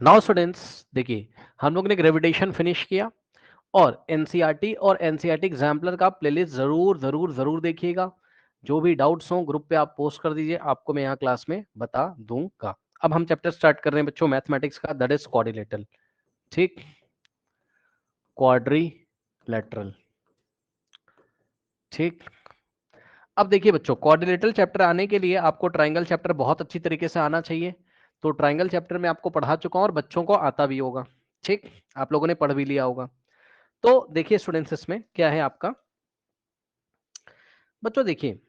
Now students देखिए, हम लोग ने ग्रेविटेशन फिनिश किया और एनसीईआरटी और एनसीईआरटी एग्जाम्पलर का प्लेलिस्ट जरूर जरूर जरूर देखिएगा। जो भी डाउट्स हों ग्रुप पे आप पोस्ट कर दीजिए, आपको मैं यहाँ क्लास में बता दूंगा। अब हम चैप्टर स्टार्ट कर रहे हैं बच्चों मैथमेटिक्स का, दैट इज क्वाड्रिलेटरल। ठीक, क्वाड्रिलेटरल। ठीक, अब देखिए बच्चों, क्वाड्रिलेटरल चैप्टर आने के लिए आपको ट्राइंगल चैप्टर बहुत अच्छी तरीके से आना चाहिए। तो ट्राइंगल चैप्टर में आपको पढ़ा चुका हूं और बच्चों को आता भी होगा। ठीक, आप लोगों ने पढ़ भी लिया होगा। तो देखिए स्टूडेंट्स, इसमें क्या है आपका बच्चों, देखिए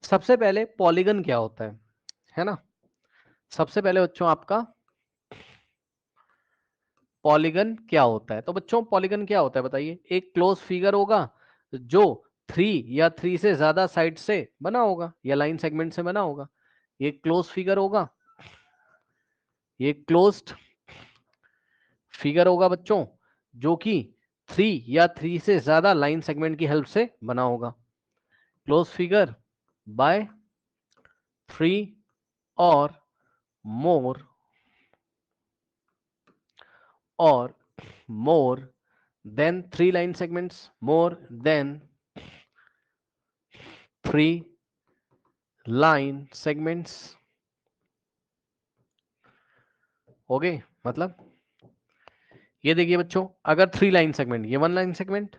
सबसे पहले पॉलीगन क्या होता है ना। सबसे पहले बच्चों आपका पॉलीगन क्या होता है, तो बच्चों पॉलीगन क्या होता है बताइए। एक क्लोज फिगर होगा जो 3 या 3 से ज्यादा साइड से बना होगा या लाइन सेगमेंट से बना होगा। ये क्लोज फिगर होगा, ये क्लोज्ड फिगर होगा बच्चों, जो कि 3 या 3 से ज्यादा लाइन सेगमेंट की हेल्प से बना होगा। क्लोज फिगर बाय 3 और मोर or more than 3 line segments, more than 3 line segments। हो गए मतलब, ये देखिए बच्चों, अगर 3 लाइन सेगमेंट, ये 1 लाइन सेगमेंट,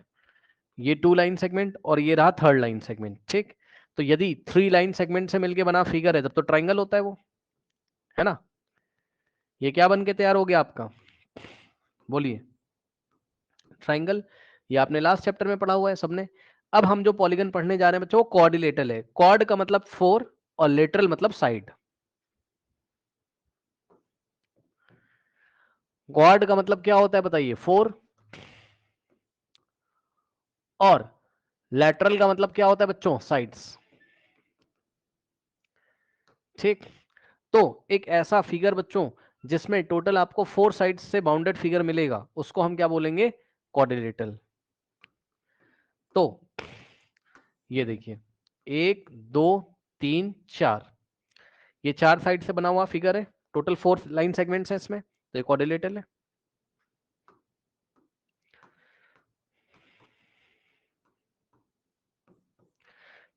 ये 2 लाइन सेगमेंट और ये रहा 3rd लाइन सेगमेंट। ठीक, तो यदि 3 लाइन सेगमेंट से मिलके बना फिगर है तब तो ट्राइंगल होता है वो, है ना। ये क्या बन के तैयार हो गया आपका, बोलिए, ट्राइंगल। ये आपने लास्ट चैप्टर में पढ़ा हुआ है सबने। अब हम जो पॉलीगन पढ़ने जा रहे हैं बच्चों, वो क्वाड्रिलेटरल है। क्वाड का मतलब 4 और लेटरल मतलब साइड। क्वाड का मतलब क्या होता है बताइए, 4, और लैटरल का मतलब क्या होता है बच्चों, साइड्स। ठीक, तो एक ऐसा फिगर बच्चों जिसमें टोटल आपको 4 साइड्स से बाउंडेड फिगर मिलेगा, उसको हम क्या बोलेंगे, क्वाड्रिलेटरल। तो ये देखिए, 1 2 3 4, ये 4 साइड से बना हुआ फिगर है, टोटल 4 लाइन सेगमेंट्स हैं इसमें, तो ये क्वाड्रिलेटरल है।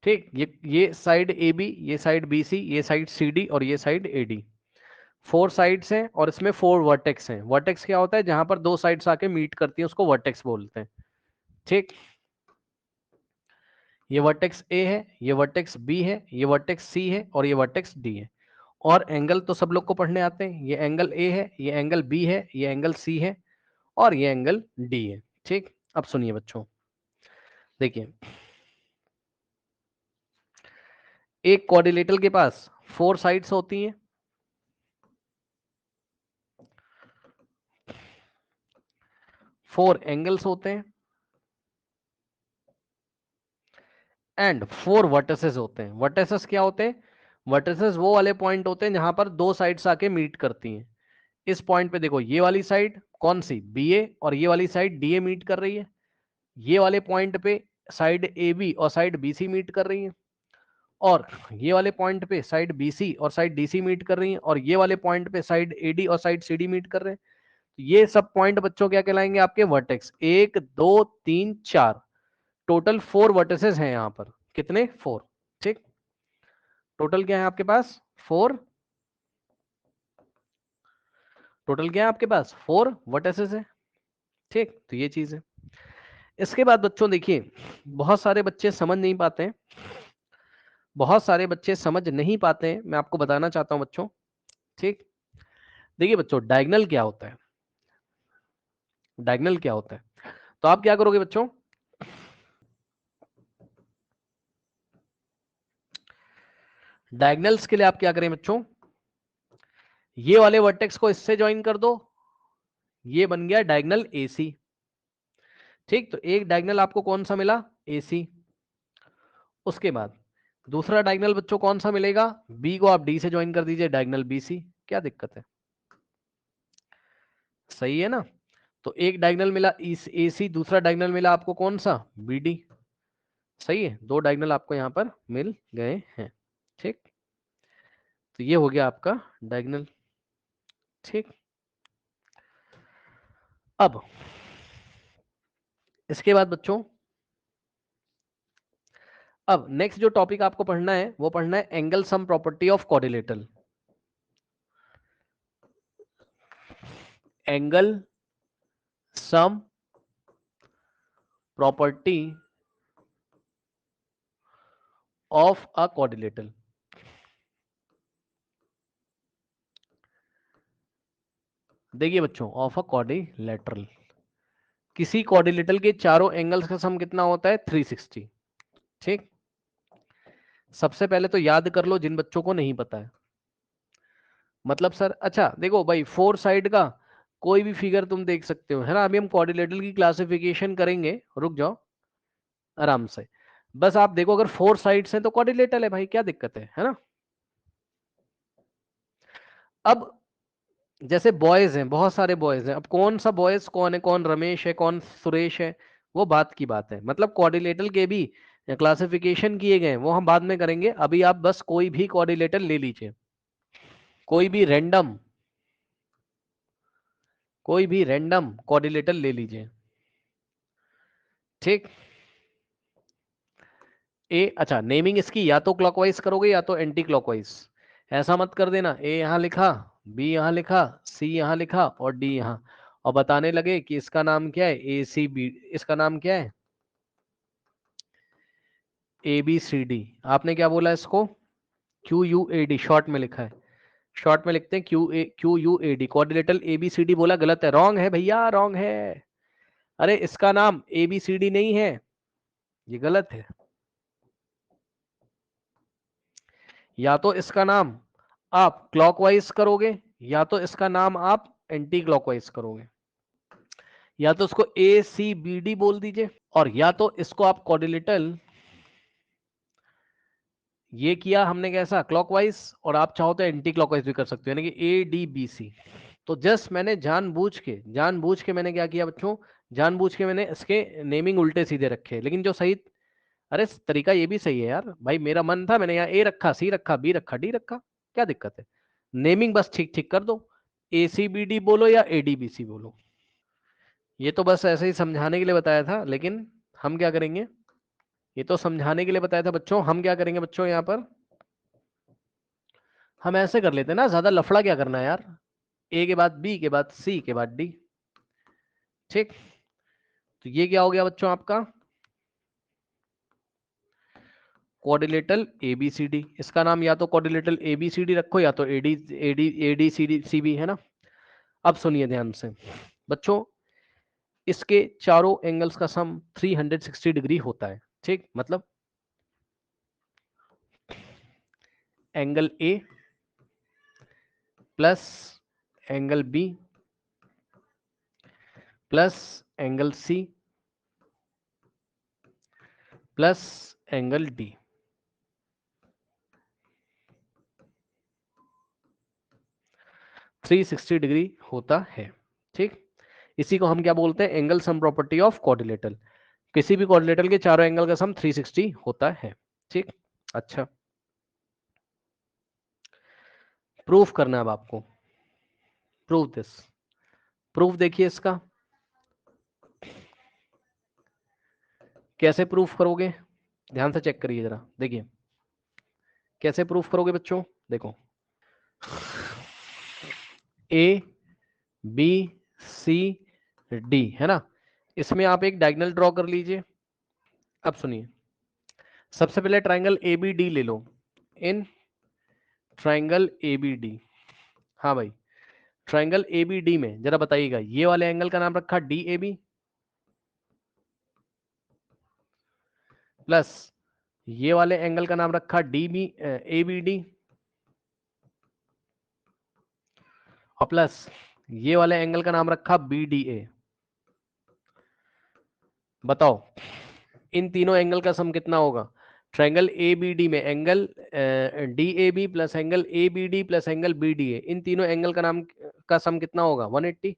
ठीक, ये साइड ए बी, ये साइड बी सी, ये साइड सी डी और ये साइड ए डी। 4 साइड्स हैं और इसमें 4 वर्टेक्स हैं। वर्टेक्स क्या होता है, जहां पर 2 साइड्स आके मीट करती हैं उसको वर्टेक्स बोलते हैं। ठीक, ये वर्टेक्स ए है, ये वर्टेक्स बी है, ये वर्टेक्स सी है और ये वर्टेक्स डी है। और एंगल तो सब लोग को पढ़ने आते हैं, ये एंगल ए है, ये एंगल बी है, ये एंगल सी है और ये एंगल डी है। ठीक, अब सुनिए बच्चों, देखिए एक क्वाड्रिलेटरल के पास 4 साइड्स होती हैं, 4 एंगल्स होते हैं एंड 4 वर्टिसेस होते हैं। वर्टिसेस क्या होते हैं, वर्टिसेस वो वाले पॉइंट होते हैं जहां पर 2 साइड्स आके मीट करती हैं। इस पॉइंट पे देखो, ये वाली साइड कौन सी, बी ए, और ये वाली साइड डी ए मीट कर रही है। ये वाले पॉइंट पे साइड ए बी और साइड बी सी मीट कर रही है, और ये वाले पॉइंट पे साइड बी सी और साइड डी सी मीट कर रही है, और ये वाले पॉइंट पे साइड ए डी और साइड सी डी मीट कर रहे हैं। ये सब पॉइंट बच्चों क्या कहलाएंगे, आपके वर्टेक्स। 1 2 3 4, टोटल 4 वर्टिसेस हैं यहाँ पर। कितने, 4। ठीक, टोटल क्या है आपके पास, 4। टोटल क्या है आपके पास, 4 वर्टिसेस है। ठीक, तो ये चीज है। इसके बाद बच्चों देखिए, बहुत सारे बच्चे समझ नहीं पाते हैं, बहुत सारे बच्चे समझ नहीं पाते हैं, मैं आपको बताना चाहता हूं बच्चों। ठीक, देखिए बच्चों, डायगोनल क्या होता है, डायगोनल क्या होता है। तो आप क्या करोगे बच्चों, डायगोनल्स के लिए आप क्या करें बच्चों, ये वाले वर्टेक्स को इससे ज्वाइन कर दो, ये बन गया डायगोनल एसी। ठीक, तो एक डायगोनल आपको कौन सा मिला, एसी। उसके बाद दूसरा डायगोनल बच्चों कौन सा मिलेगा, बी को आप डी से ज्वाइन कर दीजिए, डायगोनल बीसी। क्या दिक्कत है, सही है ना। तो एक डायगोनल मिला एसी, दूसरा डायगोनल मिला आपको कौन सा, बीडी। सही है, 2 डायगोनल आपको यहां पर मिल गए हैं। ठीक, तो ये हो गया आपका डायगोनल। ठीक, अब इसके बाद बच्चों, अब नेक्स्ट जो टॉपिक आपको पढ़ना है वो पढ़ना है angle sum property of quadrilateral. Angle sum property of a quadrilateral. देखिए बच्चों, ऑफ अ क्वाड्रिलेटरल, किसी क्वाड्रिलेटरल के चारों एंगल्स का सम कितना होता है? 360। ठीक, सबसे पहले तो याद कर लो जिन बच्चों को नहीं पता है। मतलब सर, अच्छा देखो भाई, फोर साइड का कोई भी फिगर तुम देख सकते हो, है ना। अभी हम क्वाड्रिलेटरल की क्लासिफिकेशन करेंगे, रुक जाओ आराम से। बस आप देखो, अगर फोर साइड्स हैं तो क्वाड्रिलेटरल है भाई, क्या दिक्कत है ना। अब जैसे बॉयज हैं, बहुत सारे बॉयज हैं, अब कौन सा बॉयज कौन है, कौन रमेश है, कौन सुरेश है, वो बात की बात है। मतलब क्वाड्रिलेटरल के भी क्लासिफिकेशन किए गए हैं, वो हम बाद में करेंगे। अभी आप बस कोई भी क्वाड्रिलेटरल ले लीजिए, कोई भी रैंडम, कोई भी रैंडम क्वाड्रिलेटरल ले लीजिए। ठीक, ए, अच्छा नेमिंग इसकी या तो क्लॉकवाइज करोगे या तो एंटी क्लॉकवाइज। ऐसा मत कर देना ए यहां लिखा, बी यहां लिखा, सी यहां लिखा और डी यहां, और बताने लगे कि इसका नाम क्या है, ए सी बी, इसका नाम क्या है, ए बी सी डी। आपने क्या बोला इसको? Q U A D short में लिखा है, शॉर्ट में लिखते हैं Q U A D, quadrilateral A B C D. बोला गलत है, रॉन्ग है भैया, रॉन्ग है। अरे इसका नाम ए बी सी डी नहीं है, ये गलत है। या तो इसका नाम आप क्लॉकवाइज करोगे, या तो इसका नाम आप एंटी क्लॉकवाइज करोगे। या तो उसको ए सी बी डी बोल दीजिए, और या तो इसको आप क्वाड्रिलेटरल, ये किया हमने कैसा, क्लॉकवाइज, और आप चाहो तो एंटी क्लॉकवाइज भी कर सकते हो, यानी कि ए डी बी सी। तो जस्ट मैंने जानबूझ के मैंने क्या किया बच्चों, जानबूझ के मैंने इसके नेमिंग उल्टे सीधे रखे, लेकिन जो सही, अरे तरीका ये भी सही है यार भाई, मेरा मन था, मैंने यहाँ ए रखा, सी रखा, बी रखा, डी रखा, क्या दिक्कत है। नेमिंग बस ठीक ठीक कर दो, ए सी बी डी बोलो या ए डी बी सी बोलो। ये तो बस ऐसे ही समझाने के लिए बताया था, लेकिन हम क्या करेंगे, ये तो समझाने के लिए बताया था बच्चों, हम क्या करेंगे बच्चों यहाँ पर, हम ऐसे कर लेते हैं ना, ज्यादा लफड़ा क्या करना है यार। ए के बाद बी के बाद सी के बाद डी। ठीक, तो ये क्या हो गया बच्चों आपका क्वाड्रिलेटरल एबीसीडी। इसका नाम या तो क्वाड्रिलेटरल एबीसीडी रखो या तो AD AD AD C D C B, है ना। अब सुनिए ध्यान से बच्चों, इसके चारों एंगल्स का सम 360 डिग्री होता है। ठीक, मतलब angle A plus angle B plus angle C plus angle D, 360 degree होता है। ठीक, इसी को हम क्या बोलते हैं, angle sum property of quadrilateral. किसी भी क्वाड्रिलेटरल के चारों एंगल का सम 360 होता है। ठीक, अच्छा प्रूफ करना है अब आपको, प्रूव दिस, प्रूफ देखिए इसका कैसे प्रूफ करोगे, ध्यान से चेक करिए जरा, देखिए कैसे प्रूफ करोगे बच्चों। देखो ए बी सी डी, है ना, इसमें आप एक डायगोनल ड्रॉ कर लीजिए। अब सुनिए, सबसे पहले ट्राइंगल ए बी डी ले लो। In triangle A B D, हाँ भाई, ट्राइंगल ए बी डी में जरा बताइएगा, ये वाले एंगल का नाम रखा डी ए बी, प्लस ये वाले एंगल का नाम रखा D B A B D, और प्लस ये वाले एंगल का नाम रखा बी डी ए। बताओ इन तीनों एंगल का सम कितना होगा। ट्रायंगल ए बी डी में angle D A B plus angle A B D plus angle B D A, इन तीनों एंगल का नाम का सम कितना होगा, 180।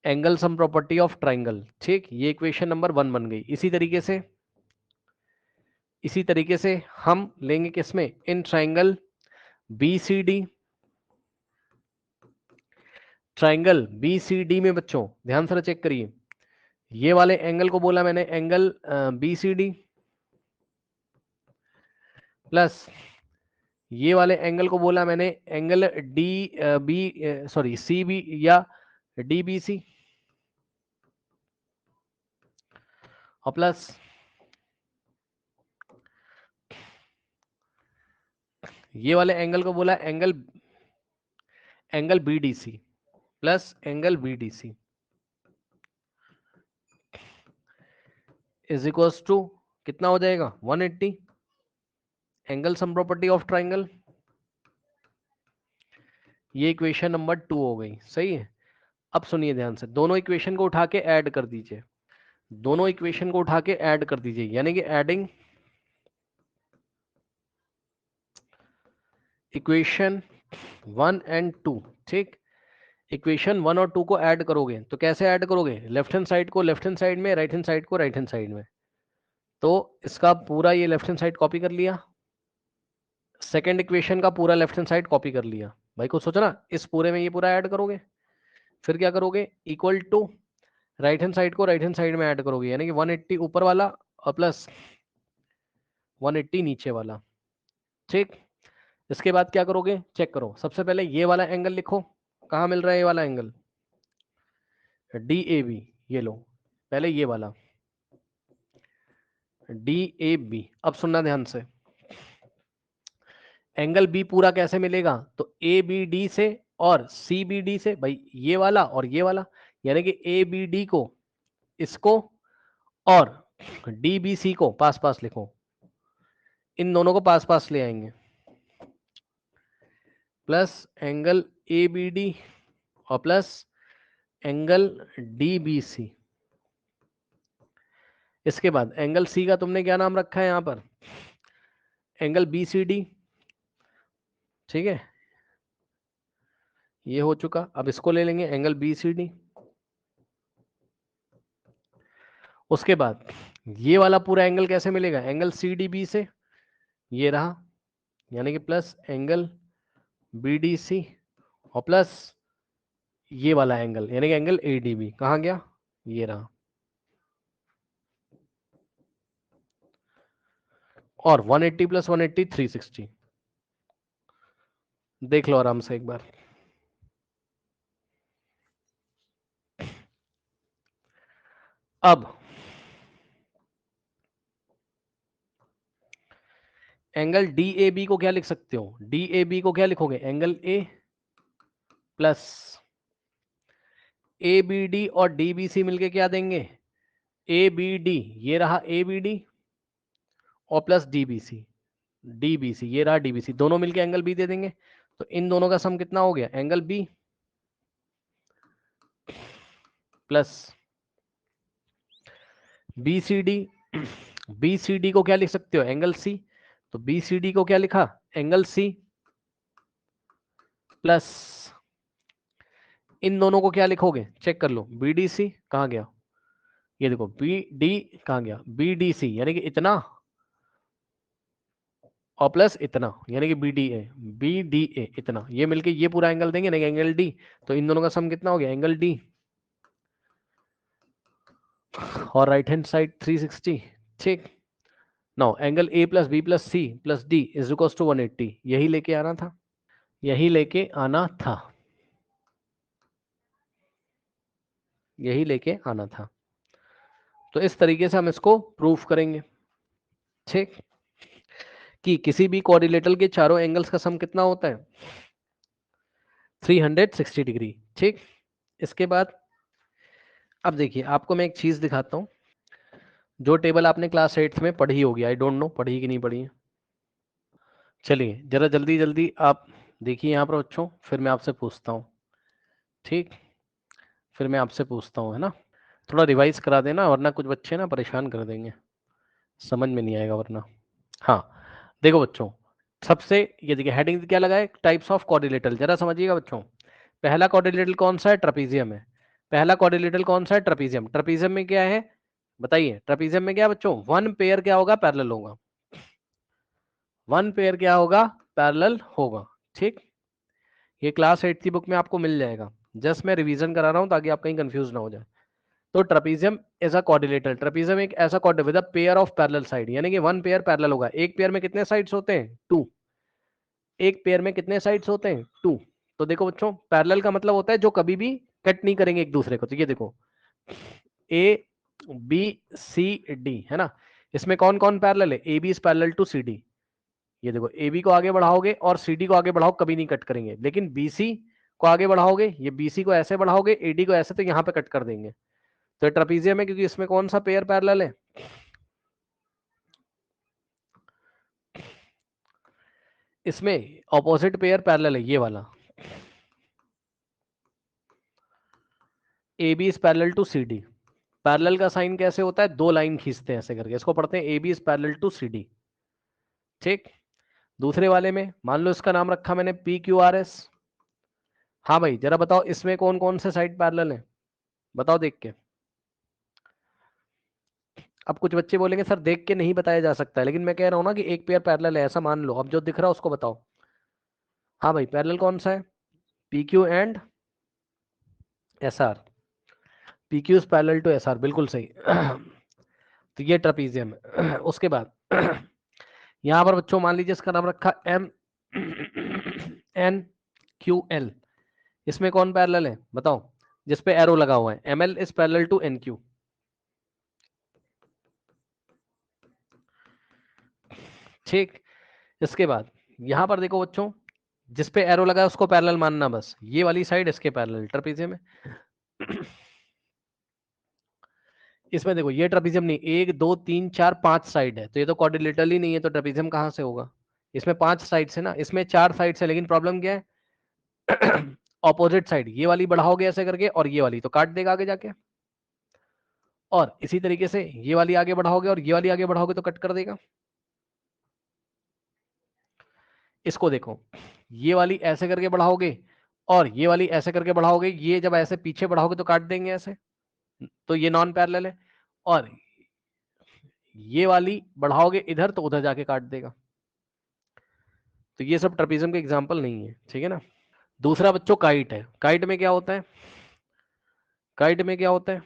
Angle sum property of triangle. ठीक, ये इक्वेशन नंबर 1 बन गई। इसी तरीके से हम लेंगे किसमें, in triangle B C D, triangle B C D में बच्चों ध्यान से चेक करिए, ये वाले एंगल को बोला मैंने angle B C D, plus ये वाले एंगल को बोला मैंने angle D B sorry C B या डी बी सी, और प्लस ये वाले एंगल को बोला angle B D C plus angle B D C is equals to कितना हो जाएगा 180, angle sum property of triangle. ये इक्वेशन नंबर 2 हो गई, सही है। अब सुनिए ध्यान से, दोनों इक्वेशन को उठा के ऐड कर दीजिए, दोनों इक्वेशन को उठा के ऐड कर दीजिए, यानी कि एडिंग इक्वेशन 1 एंड 2, ठीक। इक्वेशन 1 और 2 को ऐड करोगे तो कैसे ऐड करोगे, लेफ्ट हैंड साइड को लेफ्ट हैंड साइड में, राइट हैंड साइड को राइट हैंड साइड में। तो इसका पूरा ये लेफ्ट हैंड साइड कॉपी कर लिया, सेकेंड इक्वेशन का पूरा लेफ्ट हैंड साइड कॉपी कर लिया। भाई को सोचो ना, इस पूरे में ये पूरा ऐड करोगे, फिर क्या करोगे, equal to right hand side को राइट हैंड साइड में ऐड करोगे, यानी कि 180 ऊपर वाला और प्लस 180 नीचे वाला, ठीक। इसके बाद क्या करोगे, चेक करो, सबसे पहले ये वाला एंगल लिखो, कहाँ मिल रहा है ये वाला एंगल, डी ए बी, ये लो पहले ये वाला डी ए बी। अब सुनना ध्यान से, एंगल बी पूरा कैसे मिलेगा, तो ए बी डी से और सी बी डी से, भाई ये वाला और ये वाला, यानी कि ए बी डी को, इसको और डी बी सी को पास पास लिखो, इन दोनों को पास पास ले आएंगे, plus angle A B D और plus angle D B C. इसके बाद एंगल सी का तुमने क्या नाम रखा है यहां पर, एंगल बी सी डी, ठीक है, ये हो चुका। अब इसको ले लेंगे एंगल बी सी डी। उसके बाद ये वाला पूरा एंगल कैसे मिलेगा, एंगल सी डी बी से, ये रहा, यानी कि plus angle B D C और प्लस ये वाला एंगल यानी कि एंगल ए डी बी, कहाँ गया, ये रहा, और 180 प्लस 180 360। देख लो आराम से एक बार। अब एंगल डी ए बी को क्या लिख सकते हो, डी ए बी को क्या लिखोगे, angle A plus A B D और डी बी सी मिलके क्या देंगे, ए बी डी, ये रहा ए बी डी और plus D B C, D B C ये रहा डी बी सी, दोनों मिलके एंगल बी दे देंगे। तो इन दोनों का सम कितना हो गया, angle B plus B C D, B C D को क्या लिख सकते हो, एंगल सी, तो बी सी डी को क्या लिखा, एंगल सी प्लस इन दोनों को क्या लिखोगे, चेक कर लो, बी डी सी कहाँ गया, ये देखो बी डी कहाँ गया, बी डी सी यानी कि इतना और प्लस इतना, यानी कि B D A, B D A इतना, ये मिलके ये पूरा एंगल देंगे ना, एंगल डी। तो इन दोनों का सम कितना हो गया, एंगल डी और राइट हैंड साइड 360, ठीक। Now angle A plus B plus C plus D is equal to 180, यही लेके आना था, यही लेके आना था, यही लेके आना था। तो इस तरीके से हम इसको प्रूफ करेंगे, ठीक, कि किसी भी कोऑर्डिनेटर के चारों एंगल्स का सम कितना होता है 360 डिग्री, ठीक। इसके बाद अब देखिए आपको मैं एक चीज दिखाता हूं, जो टेबल आपने क्लास 8th में पढ़ी होगी, आई डोंट नो पढ़ी कि नहीं पढ़ी है। चलिए जरा जल्दी जल्दी आप देखिए यहाँ पर बच्चों, फिर मैं आपसे पूछता हूँ, ठीक, फिर मैं आपसे पूछता हूँ, है ना, थोड़ा रिवाइज करा देना वरना कुछ बच्चे ना परेशान कर देंगे, समझ में नहीं आएगा वरना। हाँ देखो बच्चों, सबसे ये देखिए हेडिंग क्या लगा है, टाइप्स ऑफ कोऑर्डिनेटर, जरा समझिएगा बच्चों। पहला कोऑर्डिनेटर कौन सा है, ट्रेपीजियम है, पहला कोऑर्डिनेटर कौन सा है, ट्रेपीजियम। ट्रेपीजियम में क्या है बताइए, ट्रेपीजियम में क्या है बच्चों, वन पेयर क्या होगा, पैरेलल होगा, वन पेयर क्या होगा, पैरेलल होगा, ठीक। ये क्लास 8 की बुक में आपको मिल जाएगा, जस्ट मैं रिवीजन करा रहा हूं ताकि आप कहीं कंफ्यूज ना हो जाए। तो trapezium is a quadrilateral, trapezium एक ऐसा quad with a pair of parallel side, यानी कि वन पेयर पैरेलल होगा। एक पेयर में कितने साइड्स होते हैं? टू। एक पेयर में कितने साइड्स होते हैं? टू। तो देखो बच्चों, पैरेलल का मतलब होता है जो कभी भी कट नहीं करेंगे एक दूसरे को। तो ये देखो ए बी सी डी है ना, इसमें कौन कौन पैरेलल है? A B is parallel to C D. ये देखो ए बी को आगे बढ़ाओगे और सी डी को आगे बढ़ाओ, कभी नहीं कट करेंगे। लेकिन बी सी को आगे बढ़ाओगे, ये बी सी को ऐसे बढ़ाओगे, ए डी को ऐसे, तो यहाँ पे कट कर देंगे। तो ट्रेपेजियम है क्योंकि इसमें कौन सा पेयर पैरेलल है? इसमें ऑपोजिट पेयर पैरेलल है, ये वाला A B is parallel to C D. Parallel का साइन कैसे होता है? दो लाइन खींचते हैं ऐसे करके, इसको पढ़ते हैं A B is parallel to C D. ठीक। दूसरे वाले में मान लो इसका नाम रखा मैंने पी क्यू आर एस। हाँ भाई जरा बताओ इसमें कौन कौन से साइड पैरेलल है? बताओ देख के। अब कुछ बच्चे बोलेंगे सर देख के नहीं बताया जा सकता है, लेकिन मैं कह रहा हूं ना कि एक पेयर पैरेलल है ऐसा मान लो। अब जो दिख रहा है उसको बताओ। हाँ भाई पैरेलल कौन सा है? P Q and S R. P Q is parallel to S R, बिल्कुल सही। तो ये ट्रेपेजियम है। उसके बाद यहां पर बच्चों मान लीजिए इसका नाम रखा एम एन क्यू एल। इसमें कौन पैरेलल है बताओ? जिसपे एरो लगा हुआ है, M L is parallel to N Q. ठीक। इसके बाद यहां पर देखो बच्चों, जिसपे एरो लगा है उसको पैरेलल मानना, बस ये वाली साइड इसके पैरेलल ट्रेपेजियम है। इसमें देखो ये ट्रेपेजियम नहीं, एक दो तीन चार पांच साइड है, तो ये तो क्वाड्रिलेटरल ही नहीं है, तो ट्रेपेजियम कहां से होगा? इसमें पांच साइड है ना, इसमें चार साइड है, लेकिन प्रॉब्लम क्या है? ऑपोजिट साइड ये वाली बढ़ाओगे ऐसे करके और ये वाली तो काट देगा आगे जाके, और इसी तरीके से ये वाली आगे बढ़ाओगे और ये वाली आगे बढ़ाओगे तो कट कर देगा। इसको देखो, ये वाली ऐसे करके बढ़ाओगे और ये वाली ऐसे करके बढ़ाओगे, ये जब ऐसे पीछे बढ़ाओगे तो काट देंगे ऐसे, तो ये नॉन पैरेलल है। और ये वाली बढ़ाओगे इधर तो उधर जाके काट देगा। तो ये सब ट्रेपेजियम के एग्जांपल नहीं है, ठीक है ना। दूसरा बच्चों काइट है। काइट में क्या होता है? काइट में क्या होता है?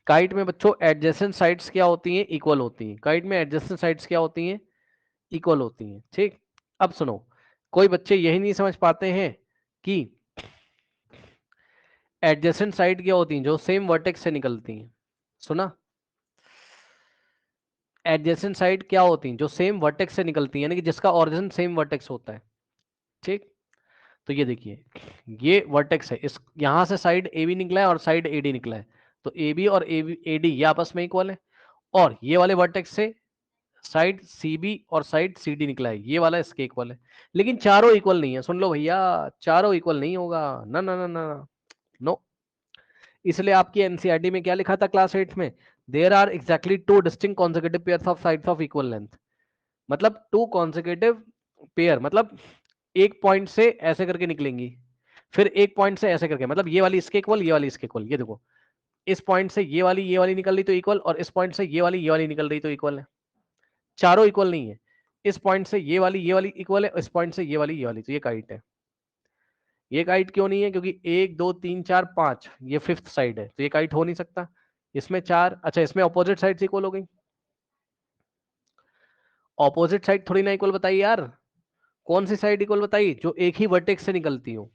काइट में बच्चों एडजेसेंट साइड्स क्या होती हैं? इक्वल होती हैं। काइट में एडजेसेंट साइड्स क्या होती हैं? इक्वल होती हैं। ठीक। अब सुनो, कोई बच्चे यही नहीं समझ पाते हैं कि एडजेसेंट साइड क्या होती हैं? जो सेम वर्टेक्स से निकलती हैं। सुना? एडजेसेंट साइड क्या होती हैं? जो सेम वर्टेक्स से निकलती हैं, यानी कि जिसका ओरिजिन सेम वर्टेक्स होता है। ठीक। तो ये देखिए, ये वर्टेक्स है, इस यहां से साइड ए बी निकला है और साइड ए डी निकला है, तो ए बी और ए डी ये आपस में इक्वल है। और ये वाले वर्टेक्स से साइड सी बी और साइड सी डी निकला है, ये वाला इसके इक्वल है। लेकिन चारों इक्वल नहीं है, सुन लो भैया, चारों इक्वल नहीं होगा, ना ना ना ना, नो। इसलिए आपकी एनसीईआरटी में क्या लिखा था क्लास 8 में? There are exactly two distinct consecutive pairs of sides of equal length. मतलब टू कॉन्सेक्यूटिव पेयर, मतलब एक पॉइंट से ऐसे करके निकलेंगी, फिर एक पॉइंट से ऐसे करके, मतलब ये वाली इसके इक्वल, ये वाली इसके इक्वल। ये देखो, इस पॉइंट से ये वाली निकल रही तो इक्वल, और इस पॉइंट से ये वाली निकल रही तो इक्वल है। चारों इक्वल नहीं है, इस पॉइंट से ये वाली इक्वल है, इस पॉइंट से ये वाली, तो ये काइट है। ये काइट क्यों नहीं है? क्योंकि एक दो तीन चार पांच ये फिफ्थ साइड है, तो ये काइट हो नहीं सकता। इसमें चार, अच्छा इसमें ऑपोजिट साइड इक्वल हो गई। ऑपोजिट साइड थोड़ी ना इक्वल बताइए यार, कौन सी साइड इक्वल बताइए? जो एक ही वर्टेक्स से निकलती हो।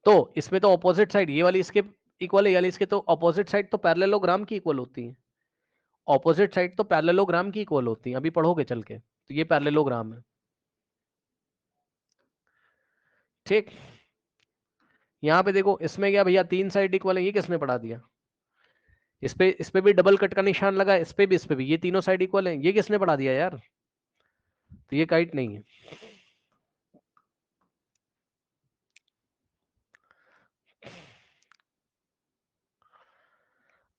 तो इसमें तो ऑपोजिट साइड ये वाली इसके इक्वल है, यानी इसके तो ऑपोजिट साइड तो पैरेललोग्राम की इक्वल होती है। ऑपोजिट साइड तो पैरेललोग्राम की इक्वल होती है, अभी पढ़ोगे चल के, तो ये पैरेललोग्राम है। ठीक। यहाँ पे देखो, इसमें क्या भैया, तीन साइड इक्वल है, ये किसने पढ़ा दिया? इस पे भी डबल कट का निशान लगा है, इस पे भी, इस पे भी, ये तीनों साइड इक्वल है, ये किसने पढ़ा दिया यार? तो ये काइट नहीं है।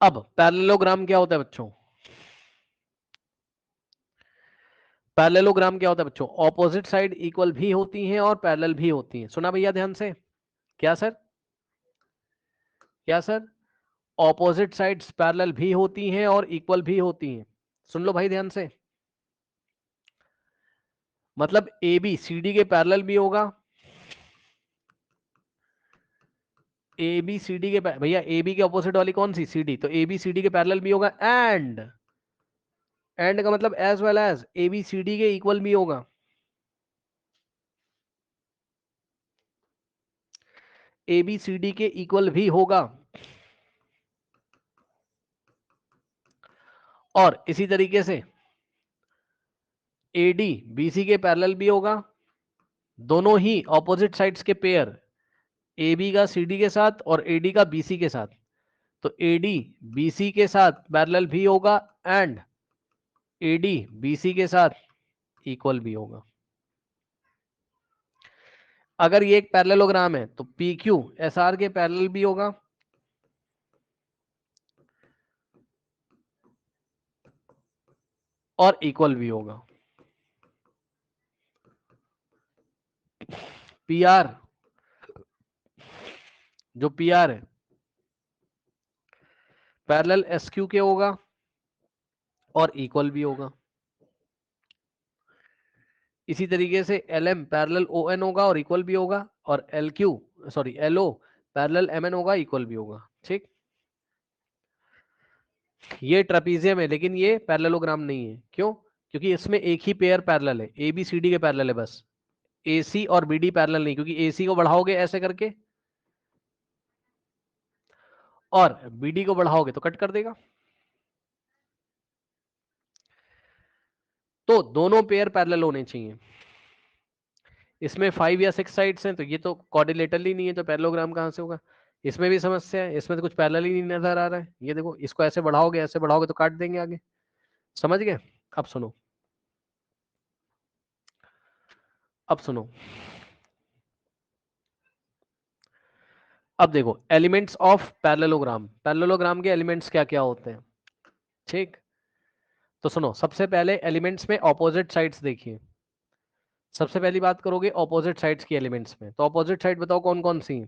अब पैरेललोग्राम क्या होता है बच्चों? पैरेललोग्राम क्या होता है बच्चों? ऑपोजिट साइड इक्वल भी होती हैं और पैरेलल भी होती हैं। सुना भैया ध्यान से? क्या सर? क्या सर? ऑपोजिट साइड्स पैरेलल भी होती हैं और इक्वल भी होती हैं। सुन लो भाई ध्यान से। मतलब ए बी सी डी के पैरेलल भी होगा, ए बी सी डी के भैया ए बी के ऑपोजिट वाली कौन सी, सी डी, तो ए बी सी डी के पैरेलल भी होगा, एंड का मतलब as well as A B C D के इक्वल भी होगा, ए बी सी डी के इक्वल भी होगा। और इसी तरीके से ए डी बी सी के पैरेलल भी होगा, दोनों ही ऑपोजिट साइड्स के पेयर, ए बी का सी डी के साथ और ए डी का बी सी के साथ, तो ए डी बी सी के साथ पैरेलल भी होगा and A D B C के साथ इक्वल भी होगा। अगर ये एक पैरेललोग्राम है तो पी क्यू एस आर के पैरेलल भी होगा, और इक्वल भी होगा। पी आर, जो पी आर है पैरेलल एस क्यू के होगा और इक्वल भी होगा। इसी तरीके से L M parallel O N होगा और इक्वल भी होगा, और L Q sorry L O parallel M N होगा, इक्वल भी होगा। ठीक, ये ट्रेपीजियम है लेकिन ये पैरेललोग्राम नहीं है। क्यों? क्योंकि इसमें एक ही पेयर पैरेलल है, ए बी सी डी के पैरेलल है बस, ए सी और बी डी पैरेलल नहीं, क्योंकि ए सी को बढ़ाओगे ऐसे करके और बी डी को बढ़ाओगे तो कट कर देगा। तो दोनों पेयर पैरेलल होने चाहिए। इसमें 5 या 6 साइड्स हैं तो ये तो क्वाड्रिलेटरल ही नहीं है, तो पैरेललोग्राम कहां से होगा। इसमें भी समस्या है, इसमें तो कुछ पैरेलल ही नहीं नजर आ रहा है। ये देखो, इसको ऐसे बढ़ाओगे तो काट देंगे आगे। समझ गए? अब सुनो, अब सुनो, अब देखो एलिमेंट्स ऑफ पैरेललोग्राम, पैरेललोग्राम के एलिमेंट्स क्या क्या होते हैं। ठीक, तो सुनो, सबसे पहले एलिमेंट्स में ऑपोजिट साइड्स देखिए। सबसे पहली बात करोगे ऑपोजिट साइड्स की एलिमेंट्स में, तो ऑपोजिट साइड बताओ कौन कौन सी।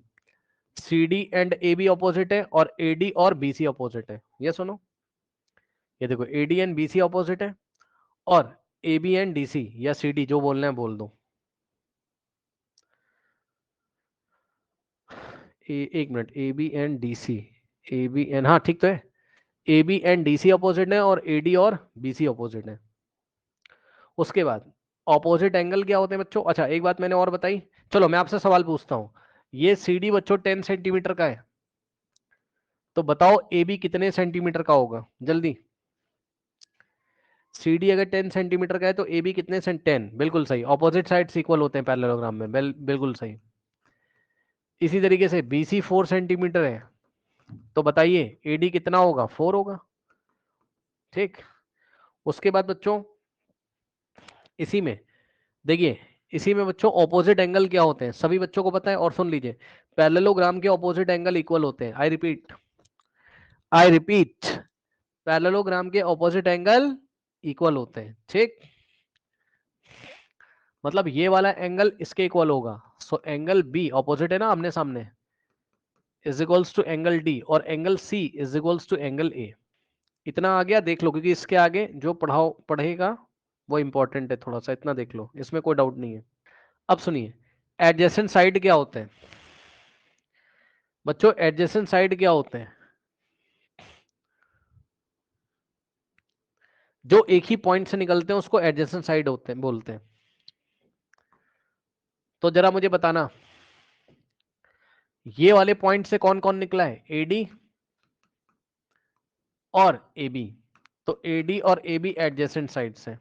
C D and A B opposite है और ए डी और बी सी ऑपोजिट है। ये सुनो, ये देखो A D and B C opposite है, और A B and D C या सी डी जो बोलना है बोल दो। एक minute, A B and D C, A B and, हाँ ठीक तो है, A B and D C opposite है और ए डी और बी सी ऑपोजिट है। उसके बाद ऑपोजिट एंगल क्या होते हैं बच्चों। अच्छा एक बात मैंने और बताई, चलो मैं आपसे सवाल पूछता हूँ, ये सी डी बच्चों 10 सेंटीमीटर का है, तो बताओ ए बी कितने सेंटीमीटर का होगा जल्दी। सी डी अगर 10 सेंटीमीटर का है तो ए बी कितने 10, बिल्कुल सही, ऑपोजिट साइड्स इक्वल होते हैं पैरेललोग्राम में, बिल्कुल सही। इसी तरीके से बी सी 4 सेंटीमीटर है, तो बताइए ए डी कितना होगा, 4 होगा। ठीक, उसके बाद बच्चों इसी में देखिए, इसी में बच्चों ऑपोजिट एंगल क्या होते हैं सभी बच्चों को पता है, और सुन लीजिए, पैरेललोग्राम के ऑपोजिट एंगल इक्वल होते हैं। आई रिपीट, पैरेललोग्राम के ऑपोजिट एंगल इक्वल होते हैं। ठीक, मतलब ये वाला एंगल इसके इक्वल होगा, सो एंगल बी ऑपोजिट है ना आमने सामने, is equals to angle D, और angle C is equals to angle A. इतना आ गया, देख लो, क्योंकि इसके आगे जो पढ़ेगा वो इंपॉर्टेंट है थोड़ा सा, इतना देख लो, इसमें कोई डाउट नहीं है। अब सुनिए, एडजेसेंट साइड क्या होते हैं बच्चों, एडजेसेंट साइड क्या होते हैं, जो एक ही पॉइंट से निकलते हैं उसको एडजेसेंट साइड होते हैं बोलते हैं। तो जरा मुझे बताना, ये वाले पॉइंट से कौन कौन निकला है, एडी और ए बी, तो ए डी और ए बी एडजेसेंट साइड्स हैं।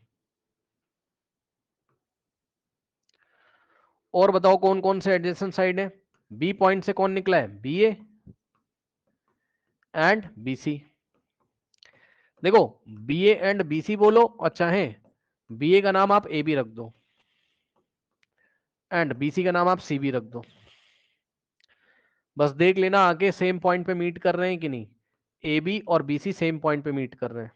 और बताओ कौन कौन से एडजेसेंट साइड है, बी पॉइंट से कौन निकला है, B A and B C. देखो, B A and B C बोलो, और चाहे बी ए का नाम आप ए बी रख दो एंड बी सी का नाम आप सी बी रख दो, बस देख लेना आगे सेम पॉइंट पे मीट कर रहे हैं कि नहीं, ए बी और बी सी सेम पॉइंट पे मीट कर रहे हैं,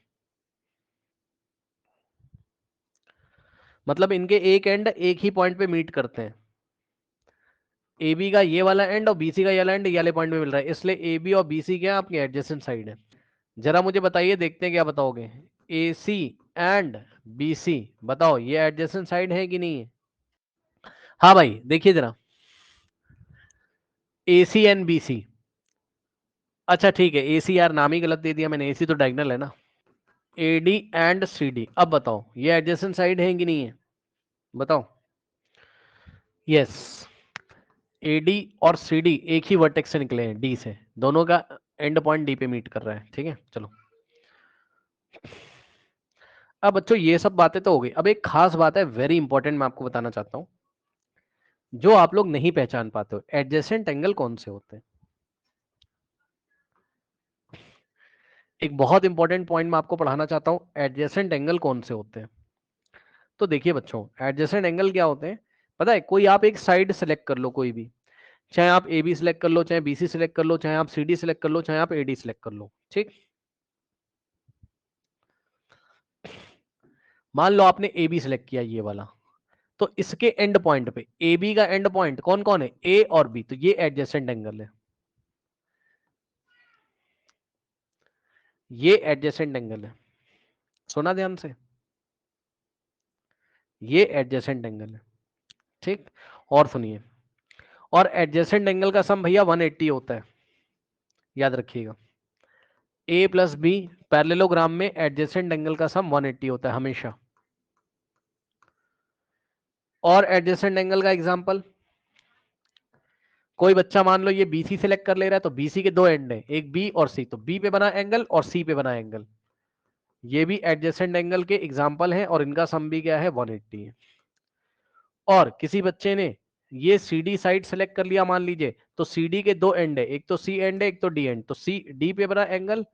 मतलब इनके एक एंड एक ही पॉइंट पे मीट करते हैं। ए बी का ये वाला एंड और बी सी का ये वाला एंड ये वाले पॉइंट पे मिल रहा है, इसलिए ए बी और बी सी क्या आपके एडजेसेंट साइड है। जरा मुझे बताइए, देखते हैं क्या बताओगे, ए सी एंड BC, बताओ ये एडजेसेंट साइड है कि नहीं है? हाँ भाई देखिए जरा, AC एंड BC, अच्छा ठीक है, AC यार नाम ही गलत दे दिया मैंने, AC तो डायगोनल है ना। AD एंड CD, अब बताओ ये एडजेसेंट साइड है कि नहीं है? बताओ। यस, AD और CD एक ही वर्टेक्स से निकले हैं, D से, दोनों का एंड पॉइंट D पे मीट कर रहा है, ठीक है चलो। अब बच्चों ये सब बातें तो हो गई, अब एक खास बात है वेरी इंपॉर्टेंट, मैं आपको बताना चाहता हूं, जो आप लोग नहीं पहचान पाते हो, एडजेसेंट एंगल कौन से होते हैं। एक बहुत इंपॉर्टेंट पॉइंट मैं आपको पढ़ाना चाहता हूं, एडजेसेंट एंगल कौन से होते हैं। तो देखिए बच्चों, एडजेसेंट एंगल क्या होते हैं, पता है, कोई आप एक साइड सेलेक्ट कर लो, कोई भी, चाहे आप AB सेलेक्ट कर लो, चाहे BC सेलेक्ट कर लो, चाहे आप CD सेलेक्ट कर लो, चाहे आप AD सेलेक्ट कर लो, ठीक। मान लो आपने AB सेलेक्ट किया ये वाला, तो इसके एंड पॉइंट पे, AB का एंड पॉइंट कौन कौन है, A और B, तो ये एडजेसेंट एंगल है, ये एडजेसेंट एंगल है, सुना ध्यान से, ये एडजेसेंट एंगल है, ठीक। और सुनिए, और एडजेसेंट एंगल का सम भैया 180 होता है, याद रखिएगा, A प्लस B पैरेललोग्राम में एडजेसेंट एंगल का सम 180 होता है हमेशा। और एडजेसेंट एंगल का एग्जांपल, कोई बच्चा मान लो ये BC सेलेक्ट कर ले रहा है, तो BC के दो एंड है, एक B और C, तो B पे बना एंगल और C पे बना एंगल, ये भी एडजेसेंट एंगल के एग्जांपल हैं, और इनका सम भी क्या है, 180 है। और किसी बच्चे ने ये CD साइड सेलेक्ट कर लिया मान लीजिए, तो CD के दो एंड है, एक तो C एंड है, एक तो D एंड, तो C D पे बना एंगल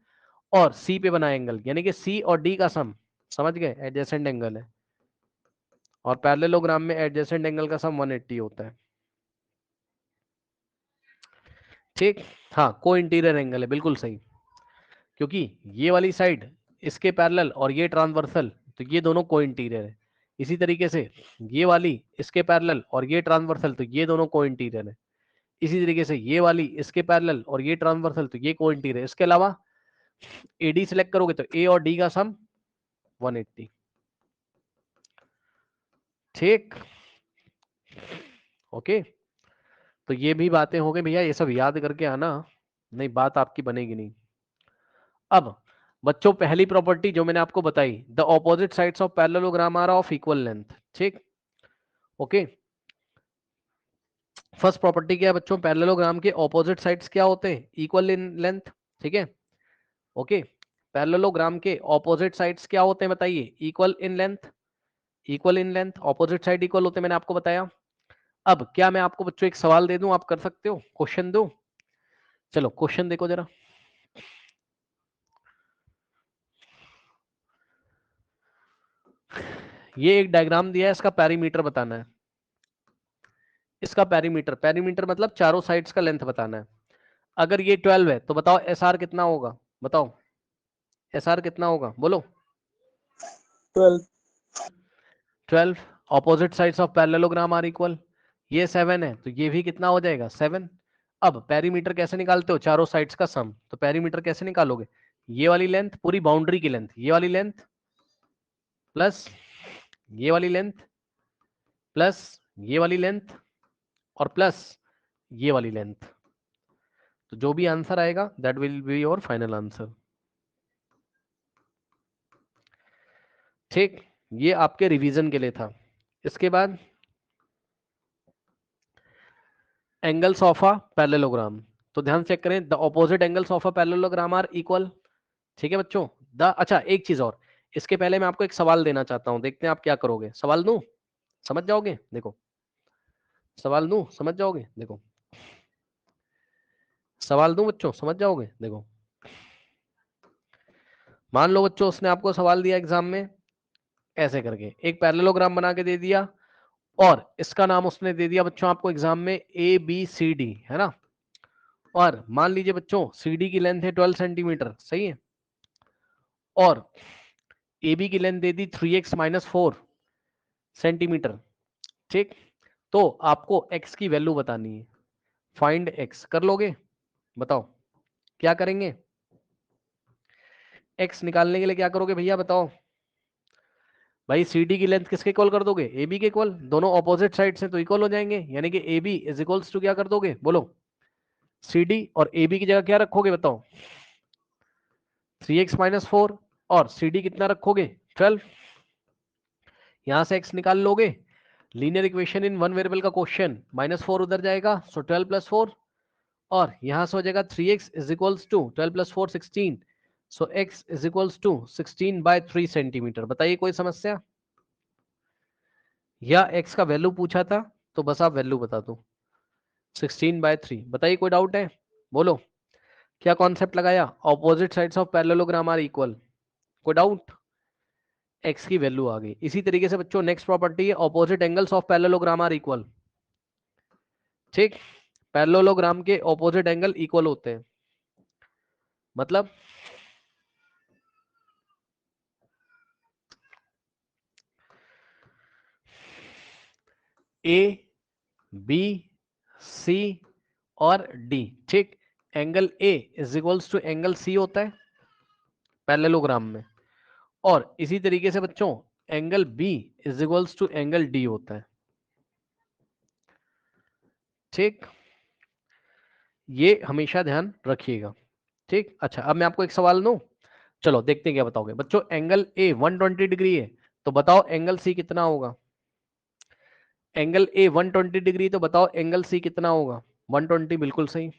और C पे बना एंगल, यानी कि C और D का सम, समझ गए, एडजेसेंट एंगल है। और पैरेललोग्राम में एडजेसेंट एंगल का सम 180 होता है, ठीक। हाँ, को इंटीरियर एंगल है, बिल्कुल सही, क्योंकि ये वाली साइड इसके पैरेलल और ये ट्रांसवर्सल, तो ये दोनों को इंटीरियर है। इसी तरीके से ये वाली इसके पैरेलल और ये ट्रांसवर्सल, तो ये दोनों को इंटीरियर है। इसी तरीके से ये वाली इसके पैरेलल और ये ट्रांसवर्सल, तो ये को इंटीरियर है। इसके अलावा AD सिलेक्ट करोगे तो A और D का सम 180, ठीक। ओके, तो ये भी बातें हो गई भैया, ये सब याद करके आना, नहीं बात आपकी बनेगी नहीं। अब बच्चों पहली प्रॉपर्टी जो मैंने आपको बताई, the opposite sides of parallelogram are of equal length, ठीक। ओके, फर्स्ट प्रॉपर्टी क्या है बच्चों, पैरेललोग्राम के ऑपोजिट साइड्स क्या होते हैं, इक्वल इन लेंथ, ठीक है। ओके, पैरेललोग्राम के ऑपोजिट साइड्स क्या होते हैं बताइए, equal in length, equal in length, opposite side equal होते हैं, मैंने आपको बताया। अब क्या मैं आपको बच्चों एक सवाल दे दूं, आप कर सकते हो, क्वेश्चन दो, चलो क्वेश्चन देखो जरा। ये एक डायग्राम दिया है, इसका पेरीमीटर बताना है, इसका पेरीमीटर, पेरीमीटर मतलब चारों साइड्स का लेंथ बताना है। अगर ये 12 है तो बताओ SR कितना होगा, बताओ SR कितना होगा, बोलो। 12। 12, opposite sides of parallelogram are equal, ये 7 है तो ये भी कितना हो जाएगा, 7। अब पेरीमीटर कैसे निकालते हो, चारों साइड्स का सम, तो पेरीमीटर कैसे निकालोगे, ये वाली लेंथ पूरी बाउंड्री की लेंथ, ये वाली लेंथ प्लस ये वाली लेंथ प्लस ये वाली लेंथ और प्लस ये वाली लेंथ, तो जो भी आंसर आएगा that will be your final answer, ठीक। ये आपके रिवीजन के लिए था। इसके बाद एंगल्स ऑफ अ पैरेललोग्राम, तो ध्यान चेक करें, the opposite angles of a parallelogram are equal, ठीक है बच्चों। द अच्छा एक चीज और, इसके पहले मैं आपको एक सवाल देना चाहता हूं, देखते हैं आप क्या करोगे, सवाल दूं, समझ जाओगे, देखो सवाल दूं समझ जाओगे, देखो सवाल दूं बच्चों, समझ जाओगे, देखो मान लो बच्चों उसने आपको सवाल दिया एग्जाम में, ऐसे करके एक पैरेललोग्राम बना के दे दिया, और इसका नाम उसने दे दिया बच्चों आपको एग्जाम में ABCD, है ना। और मान लीजिए बच्चों CD की लेंथ है 12 सेंटीमीटर, सही है, और AB की लेंथ दे दी 3x-4 सेंटीमीटर, ठीक। तो आपको x की वैल्यू बतानी है, फाइंड x कर लोगे, बताओ क्या करेंगे, x निकालने के लिए क्या करोगे भैया बताओ, भाई सी डी की लेंथ किसके इक्वल कर दोगे, ए बी के इक्वल, दोनों ऑपोजिट साइड से तो इक्वल हो जाएंगे, यानी कि A B is equals to क्या कर दोगे बोलो, सी डी, और ए बी की जगह क्या रखोगे बताओ, 3x-4, और सी डी कितना रखोगे 12, यहां से x निकाल लोगे, linear equation in one variable का क्वेश्चन, -4 उधर जाएगा, सो 12 + 4, और यहां से हो जाएगा 3x is equals to 12 + 4 16, so x is equals to 16/3 centimetre. बताइए कोई समस्या, या x का वैल्यू पूछा था तो बस आप वैल्यू बता दो, 16/3। बताइए कोई डाउट है, बोलो क्या कॉन्सेप्ट लगाया, opposite sides of parallelogram are equal, कोई डाउट, x की वैल्यू आ गई। इसी तरीके से बच्चों नेक्स्ट प्रॉपर्टी है, opposite angles of parallelogram are equal, ठीक, पैरेललोग्राम के ऑपोजिट एंगल इक्वल होते हैं, मतलब ए बी सी और डी, ठीक, angle A is equals to angle C होता है पैरेललोग्राम में, और इसी तरीके से बच्चों angle B is equals to angle D होता है, ठीक, ये हमेशा ध्यान रखिएगा, ठीक। अच्छा अब मैं आपको एक सवाल दूं, चलो देखते हैं क्या बताओगे बच्चों, एंगल ए 120 डिग्री है, तो बताओ एंगल सी कितना होगा, एंगल ए 120 डिग्री, तो बताओ एंगल सी कितना होगा, 120, बिल्कुल सही।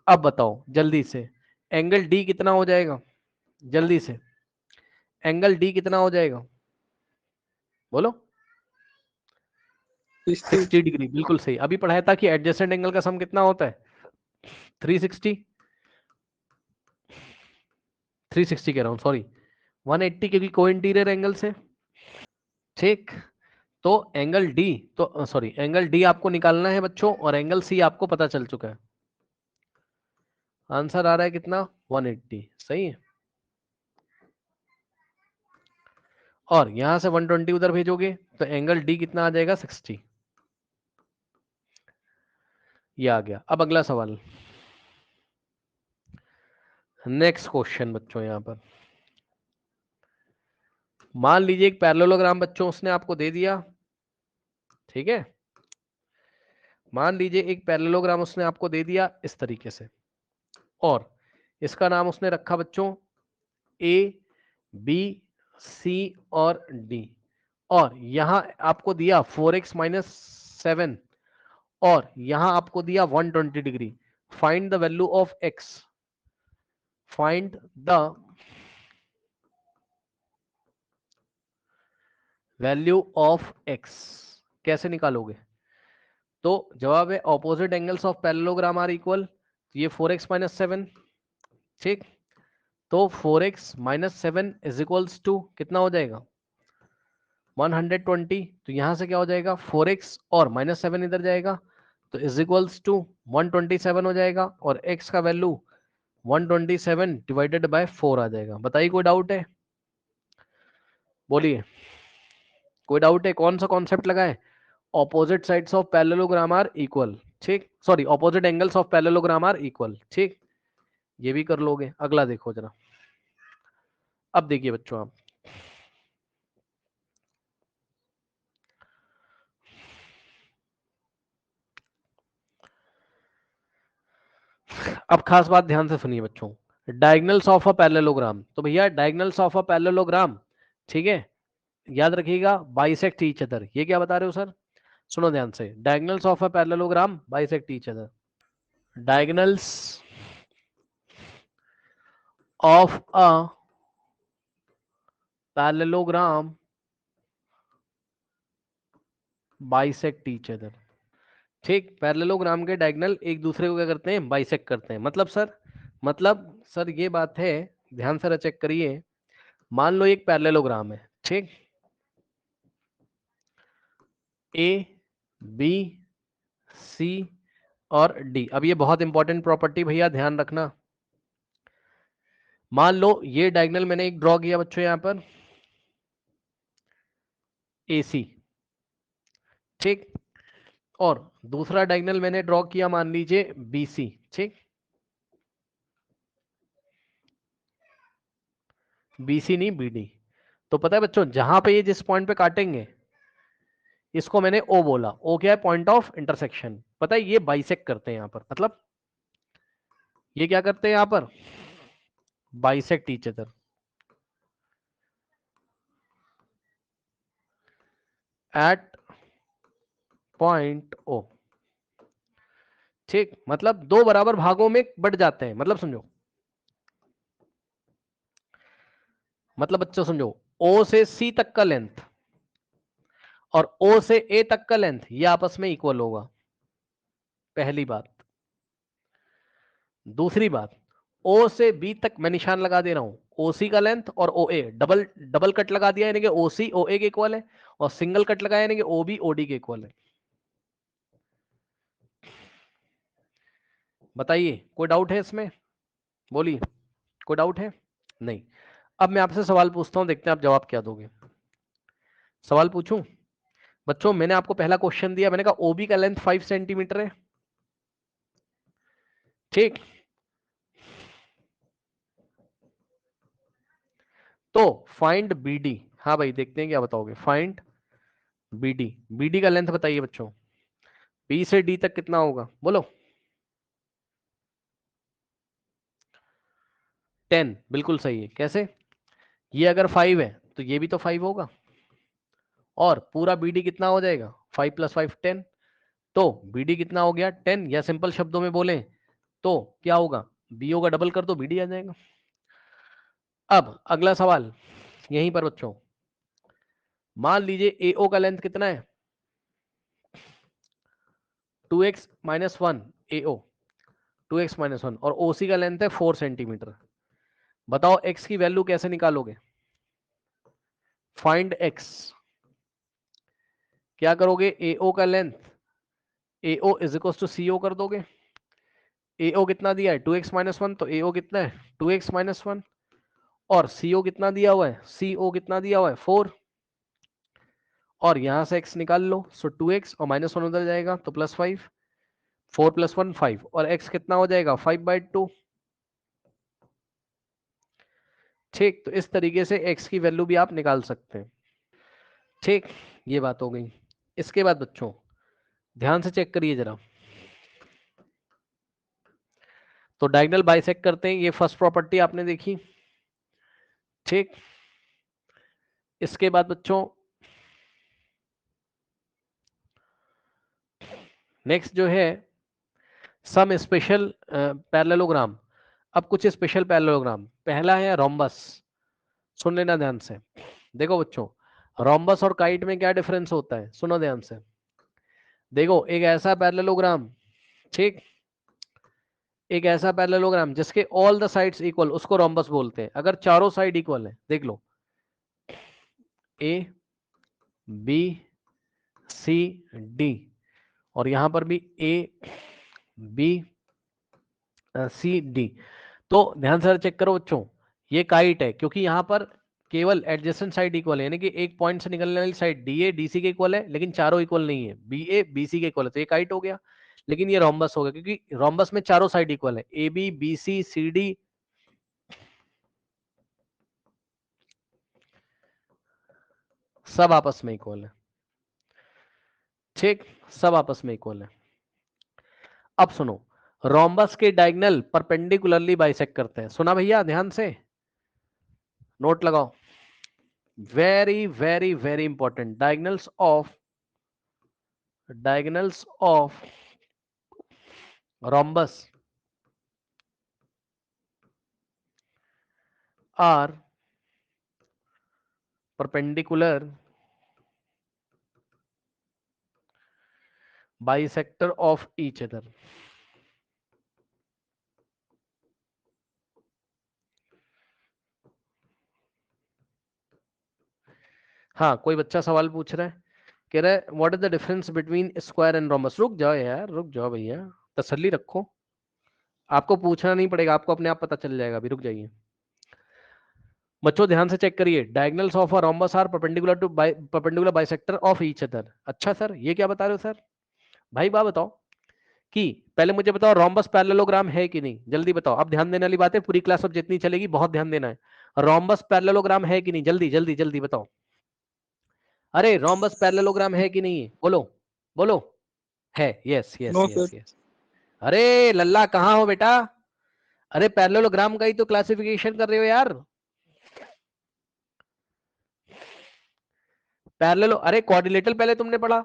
अब बताओ जल्दी से, एंगल डी कितना हो जाएगा, जल्दी से, एंगल डी कितना हो जाएगा बोलो, 60 डिग्री, बिल्कुल सही। अभी पढ़ाया था कि एडजेसेंट एंगल का सम कितना होता है, 360, 360 कह रहा हूँ सॉरी, 180, क्योंकि को इंटीरियर एंगल से, ठीक। तो एंगल डी, तो सॉरी एंगल डी आपको निकालना है बच्चों, और एंगल सी आपको पता चल चुका है, आंसर आ रहा है कितना 180, सही है, और यहां से 120 उधर भेजोगे तो एंगल डी कितना आ जाएगा 60, ये आ गया। अब अगला सवाल, नेक्स्ट क्वेश्चन बच्चों, यहां पर मान लीजिए एक पैरेललोग्राम बच्चों उसने आपको दे दिया, ठीक है, मान लीजिए एक पैरेललोग्राम उसने आपको दे दिया इस तरीके से, और इसका नाम उसने रखा बच्चों ए बी सी और डी, और यहां आपको दिया 4x-7, और यहां आपको दिया 120 degree, find the value of x, find the value of x, कैसे निकालोगे, तो जवाब है opposite angles of parallelogram are equal, ये 4x-7, ठीक, तो 4x-7 इज इक्वल्स टू कितना हो जाएगा 120, तो यहां से क्या हो जाएगा 4x और -7 इधर जाएगा, तो इज इक्वल्स टू 127 हो जाएगा, और x का वैल्यू 127 डिवाइडेड बाय 4 आ जाएगा। बताइए कोई डाउट है, बोलिए कोई डाउट है, कौन सा कॉन्सेप्ट लगा है, opposite sides of parallelogram are equal, ठीक, sorry opposite angles of parallelogram are equal, ठीक, ये भी कर लोगे। अगला देखो जरा, अब देखिए बच्चों आप, अब खास बात ध्यान से सुनिए बच्चों, डायगोनल्स ऑफ अ पैरेललोग्राम, तो भैया डायगोनल्स ऑफ अ पैरेललोग्राम, ठीक है, याद रखिएगा बाइसेक्ट ईच अदर, ये क्या बता रहे हो सर, सुनो ध्यान से, diagonals of a parallelogram bisect each other, diagonals of a parallelogram bisect each other, ठीक, पैरेललोग्राम के डायगोनल एक दूसरे को क्या करते हैं, बाइसेक्ट करते हैं, मतलब सर ये बात है, ध्यान से चेक करिए, मान लो एक पैरेललोग्राम है, ठीक, ए बी सी और डी। अब ये बहुत इंपॉर्टेंट प्रॉपर्टी भैया ध्यान रखना, मान लो ये डायगोनल मैंने एक ड्रॉ किया बच्चों यहां पर ए सी, ठीक, और दूसरा डायगोनल मैंने ड्रॉ किया मान लीजिए बी सी, ठीक, बी सी नहीं बी डी, तो पता है बच्चों, जहां पे ये जिस पॉइंट पे काटेंगे इसको मैंने ओ बोला। ओ क्या है? Point of intersection. पता है ये बाइसेक्ट करते हैं यहां पर, मतलब ये क्या करते हैं यहां पर? Bisect each other at point O. ठीक, मतलब दो बराबर भागों में बट जाते हैं, मतलब समझो, मतलब बच्चों समझो, ओ से सी तक का लेंथ और ओ से ए तक का लेंथ ये आपस में इक्वल होगा, पहली बात। दूसरी बात, ओ से बी तक मैं निशान लगा दे रहा हूं, ओ सी का लेंथ और ओ ए डबल डबल कट लगा दिया यानी कि ओ सी ओ ए के इक्वल है, और सिंगल कट लगाया यानी कि ओ बी ओ डी के इक्वल है। बताइए कोई डाउट है इसमें? बोलिए, कोई डाउट है? नहीं। अब मैं आपसे सवाल पूछता हूं, देखते हैं आप जवाब क्या दोगे। सवाल पूछूं? बच्चों मैंने आपको पहला क्वेश्चन दिया, मैंने कहा ओबी का लेंथ 5 सेंटीमीटर है। ठीक, तो फाइंड बीडी। हाँ भाई देखते हैं क्या बताओगे। Find BD. बीडी का लेंथ बताइए बच्चों, बी से डी तक कितना होगा बोलो। 10, बिल्कुल सही है। कैसे? ये अगर 5 है तो ये भी तो 5 होगा, और पूरा बीडी कितना हो जाएगा? 5 + 5 10। तो बीडी कितना हो गया? 10, या सिंपल शब्दों में बोले तो क्या होगा? बीओ का डबल कर दो, बीडी आ जाएगा। अब अगला सवाल यहीं पर बच्चों, मान लीजिए एओ का लेंथ कितना है? 2x - 1 एओ, 2x - 1, और ओसी का लेंथ है 4 सेंटीमीटर। बताओ x की वैल्यू कैसे निकालोगे? Find x। क्या करोगे? एओ का length AO is equal to CO कर दोगे। एओ कितना दिया है? 2x - 1, तो एओ कितना है? 2x - 1। और सीओ कितना दिया हुआ है? सीओ कितना दिया हुआ है? 4। और यहां से x निकाल लो, सो 2x और -1 उधर जाएगा तो +5। 4 + 1 5, और x कितना हो जाएगा? 5/2। ठीक, तो इस तरीके से x की वैल्यू भी आप निकाल सकते हैं। ठीक, ये बात हो गई। इसके बाद बच्चों ध्यान से चेक करिए जरा। तो डायगोनल बाइसेक्ट करते हैं, ये फर्स्ट प्रॉपर्टी आपने देखी। ठीक, इसके बाद बच्चों नेक्स्ट जो है सम स्पेशल पैरेललोग्राम। अब कुछ स्पेशल पैरेललोग्राम। पहला है रोम्बस। सुन लेना ध्यान से। देखो बच्चों, रोम्बस और काइट में क्या डिफरेंस होता है? सुनो ध्यान से। देखो एक ऐसा पैरेललोग्राम, ठीक, एक ऐसा पैरेललोग्राम जिसके ऑल द साइड्स इक्वल, उसको रोम्बस बोलते हैं। अगर चारों साइड इक्वल है, देख लो, ए बी सी डी, और यहां पर भी ए बी सी डी, तो ध्यान से चेक करो बच्चों, ये काइट है क्योंकि यहां पर केवल एडजेसेंट साइड इक्वल है, यानी कि एक पॉइंट से निकलने वाली side D A D C के इक्वल है, लेकिन चारों इक्वल नहीं है। बी ए बी सी के इक्वल है, तो ये काइट हो गया। लेकिन ये रोम्बस हो गया क्योंकि रोम्बस में चारों साइड इक्वल है, A B B C C D सब आपस में इक्वल है। ठीक, सब आपस में इक्वल है। अब सुनो, रोम्बस के डायगोनल परपेंडिकुलरली बाइसेक्ट करते हैं। सुना भैया ध्यान से, नोट लगाओ। Very very very important. Diagonals of rhombus are perpendicular bisector of each other. हाँ, कोई बच्चा सवाल पूछ रहा है, कह रहा है what is the difference between square and rhombus. रुक जाओ यार, रुक जाओ भैया, तसल्ली रखो। आपको पूछना नहीं पड़ेगा, आपको अपने आप पता चल जाएगा। अभी रुक जाइए बच्चों, ध्यान से चेक करिए। Diagonals of a rhombus are perpendicular bisector of each other. अच्छा सर, ये क्या बता रहे हो सर? भाई बात बताओ कि पहले मुझे बताओ रोम्बस पैरेललोग्राम है कि नहीं, जल्दी बताओ। अब ध्यान देने वाली बात है, पूरी क्लास अब जितनी चलेगी बहुत ध्यान देना है। रोम्बस पैरेललोग्राम है कि नहीं? जल्दी जल्दी जल्दी बताओ। अरे रोम्बस पैरेललोग्राम है कि नहीं? बोलो बोलो। है, yes yes no yes sir. Yes. अरे लल्ला कहाँ हो बेटा? अरे पैरेललोग्राम का ही तो क्लासिफिकेशन कर रहे हो यार। पैरेलल, अरे क्वाड्रिलेटरल पहले तुमने पढ़ा,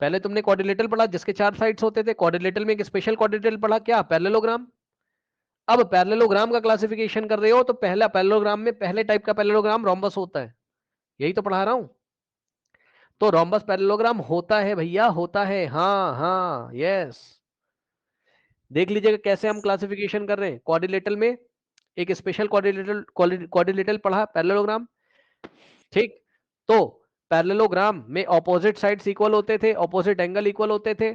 पहले तुमने क्वाड्रिलेटरल पढ़ा जिसके 4 साइड्स होते थे। क्वाड्रिलेटरल में एक स्पेशल क्वाड्रिलेटरल पढ़ा, क्या? पैरेललोग्राम। अब पैरेललोग्राम का क्लासिफिकेशन कर रहे हो तो पहला पैरेललोग्राम में पहले टाइप का पैरेललोग्राम रोम्बस होता है, यही तो पढ़ा रहा हूं। तो रोम्बस पैरेललोग्राम होता है भैया, होता है, हाँ हाँ यस। देख लीजिएगा कैसे हम क्लासिफिकेशन कर रहे हैं। क्वाड्रिलेटरल में एक स्पेशल क्वाड्रिलेटरल पढ़ा, पैरेललोग्राम, ठीक। तो पैरेललोग्राम में ऑपोजिट साइड्स इक्वल होते थे, ऑपोजिट एंगल इक्वल होते थे,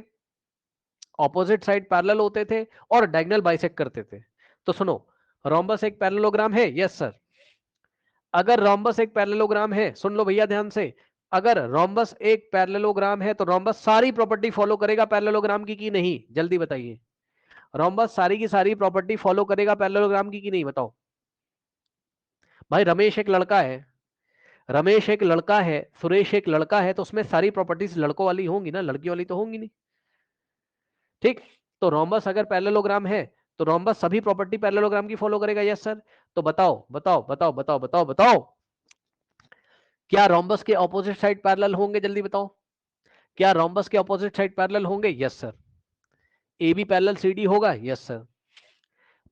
ऑपोजिट साइड पैरेलल होते थे और डायगोनल बाइसेक्ट करते थे। तो सुनो, रोम्बस एक पैरेललोग्राम है, यस सर। अगर रोम्बस एक पैरेललोग्राम है, सुन लो भैया ध्यान से, अगर रोम्बस एक पैरेललोग्राम है तो रोम्बस सारी प्रॉपर्टी फॉलो करेगा पैरेललोग्राम की नहीं? जल्दी बताइए। रोम्बस सारी की सारी प्रॉपर्टी फॉलो करेगा पैरेललोग्राम की नहीं? बताओ भाई। रमेश एक लड़का है, रमेश एक लड़का है, सुरेश एक लड़का है, तो उसमें सारी प्रॉपर्टीज लड़कों वाली होंगी ना, लड़की वाली तो होंगी नहीं, ठीक। तो रोम्बस अगर पैरेललोग्राम है तो रोम्बस सभी प्रॉपर्टी पैरेललोग्राम की फॉलो करेगा, यस सर। तो बताओ बताओ बताओ बताओ बताओ बताओ, क्या रोम्बस के ऑपोजिट साइड पैरेलल होंगे? जल्दी बताओ, क्या रोम्बस के ऑपोजिट साइड पैरेलल होंगे? Yes sir. A B parallel C D होगा, yes sir.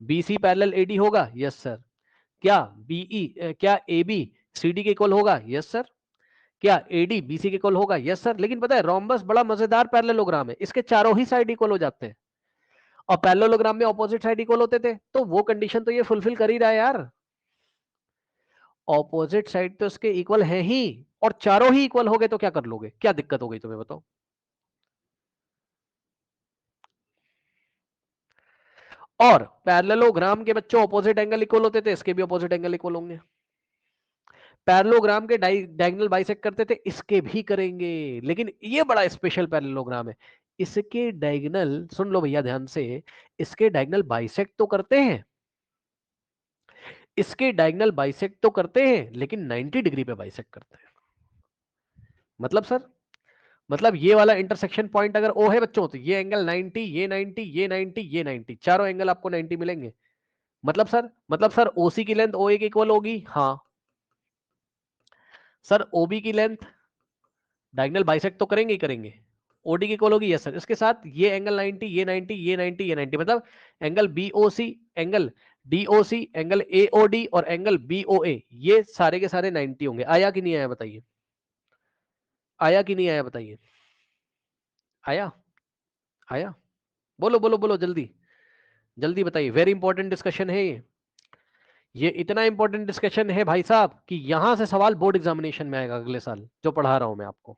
B C parallel A D होगा, यस सर। क्या बीई, क्या ए बी सी डी के इक्वल होगा? Yes sir. क्या एडी बीसी के इक्वल होगा? Yes sir. लेकिन पता है रोम्बस बड़ा मजेदार पैरेललोग्राम है, इसके चारों ही साइड इक्वल हो जाते हैं, और पैरेललोग्राम में ऑपोजिट साइड इक्वल होते थे, तो वो कंडीशन तो ये फुलफिल कर ही रहा है यार। ऑपोजिट साइड तो इसके इक्वल है ही, और चारों ही इक्वल हो गए तो क्या कर लोगे? क्या दिक्कत हो गई तुम्हें बताओ? और पैरेललोग्राम के बच्चों ऑपोजिट एंगल इक्वल होते थे, इसके भी ऑपोजिट एंगल इक्वल होंगे। पैरेललोग्राम के डायगोनल बाइसेक्ट करते थे, इसके भी करेंगे। लेकिन ये बड़ा स्पेशल पैरेललोग्राम है, इसके डायगोनल, सुन लो भैया ध्यान से, इसके डायगोनल बाइसेक्ट तो करते हैं, इसके डायगोनल बाइसेक्ट तो करते हैं, लेकिन 90 डिग्री पे बाइसेक्ट करते हैं। मतलब सर, मतलब ये वाला इंटरसेक्शन पॉइंट अगर ओ है बच्चों, तो ये एंगल 90, ये 90, ये 90, ये 90, चारों एंगल आपको 90 मिलेंगे। मतलब सर ओसी की लेंथ ओए के इक्वल होगी, हाँ। सर ओबी की लेंथ डायगोनल बाइसेक्ट तो करेंगे ही करेंगे, ओडी की इक्वल होगी, यस सर। इसके साथ ये एंगल 90, ये 90, ये 90, ये 90, मतलब angle BOC, angle DOC, angle AOD और एंगल बीओए, ये सारे के सारे 90 होंगे। आया कि नहीं आया बताइए? आया कि नहीं आया बताइए? आया? आया? बोलो बोलो बोलो जल्दी, जल्दी बताइए। वेरी इंपॉर्टेंट डिस्कशन है ये इतना इंपॉर्टेंट डिस्कशन है भाई साहब कि यहां से सवाल बोर्ड एग्जामिनेशन में आएगा अगले साल, जो पढ़ा रहा हूं मैं आपको।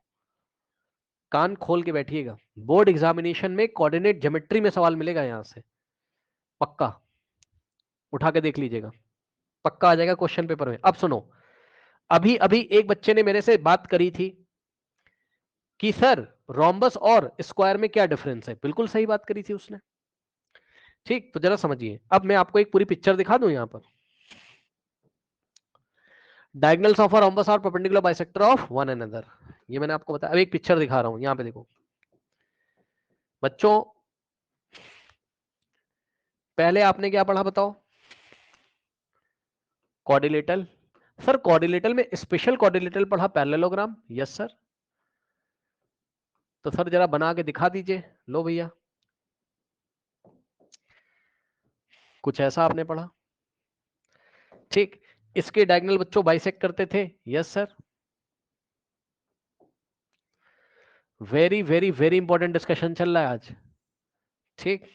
कान खोल के बैठिएगा, बोर्ड एग्जामिनेशन में कोऑर्डिनेट ज्योमेट्री में सवाल मिलेगा यहां से, पक्का। उठा के देख लीजिएगा, पक्का आ जाएगा क्वेश्चन पेपर में। अब सुनो, अभी अभी एक बच्चे ने मेरे से बात करी थी कि सर रोम्बस और स्क्वायर में क्या डिफरेंस है। बिल्कुल सही बात करी थी उसने, ठीक। तो जरा समझिए, अब मैं आपको एक पूरी पिक्चर दिखा दूं यहां पर। Diagonals of a rhombus are perpendicular bisector of one another, ये मैंने आपको बताया। अब एक पिक्चर दिखा रहा हूं, यहां पे देखो बच्चों, पहले आपने क्या पढ़ा बताओ? क्वाड्रिलेटरल। सर क्वाड्रिलेटरल में स्पेशल क्वाड्रिलेटरल पढ़ा, पैरेललोग्राम, यस सर। तो सर जरा बना के दिखा दीजिए, लो भैया, कुछ ऐसा आपने पढ़ा, ठीक। इसके डायगोनल बच्चों बाइसेक्ट करते थे, yes sir. Very very very important discussion चल रहा है आज, ठीक।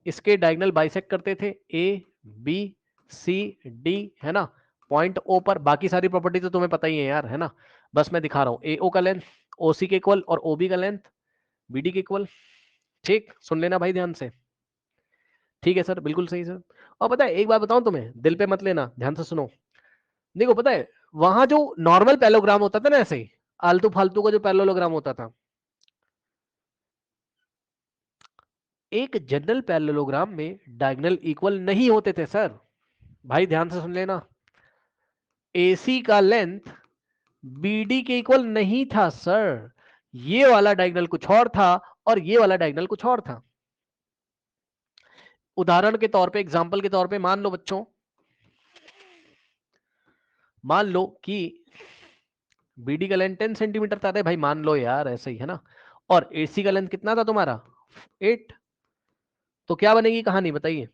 इसके डायगोनल बाइसेक्ट करते थे, ए बी सी डी, है ना, पॉइंट ओ पर। बाकी सारी प्रॉपर्टी तो तुम्हें पता ही है यार, है ना, बस मैं दिखा रहा हूं। ए ओ का लेंथ ओ सी के इक्वल और ओ बी का लेंथ बी डी के इक्वल, ठीक। सुन लेना भाई ध्यान से, ठीक है सर, बिल्कुल सही सर। और पता है एक बात बताऊं तुम्हें, दिल पे मत लेना, ध्यान से सुनो। देखो पता है, वहां जो नॉर्मल पैरेललोग्राम होता था ना, ऐसे ही आलतू फालतू का जो पैरेललोग्राम होता था, एक जनरल पैरेललोग्राम में डायगोनल इक्वल नहीं होते थे सर। भाई ध्यान से सुन लेना, AC का लेंथ BD के इक्वल नहीं था सर, ये वाला डायगोनल कुछ और था और ये वाला डायगोनल कुछ और था। उदाहरण के तौर पे, एग्जांपल के तौर पे मान लो बच्चों, मान लो कि BD का लेंथ 10 सेंटीमीटर था, भाई मान लो यार, ऐसे ही है ना, और AC का लेंथ कितना था तुम्हारा 8, तो क्या बनेगी कहानी बताइए,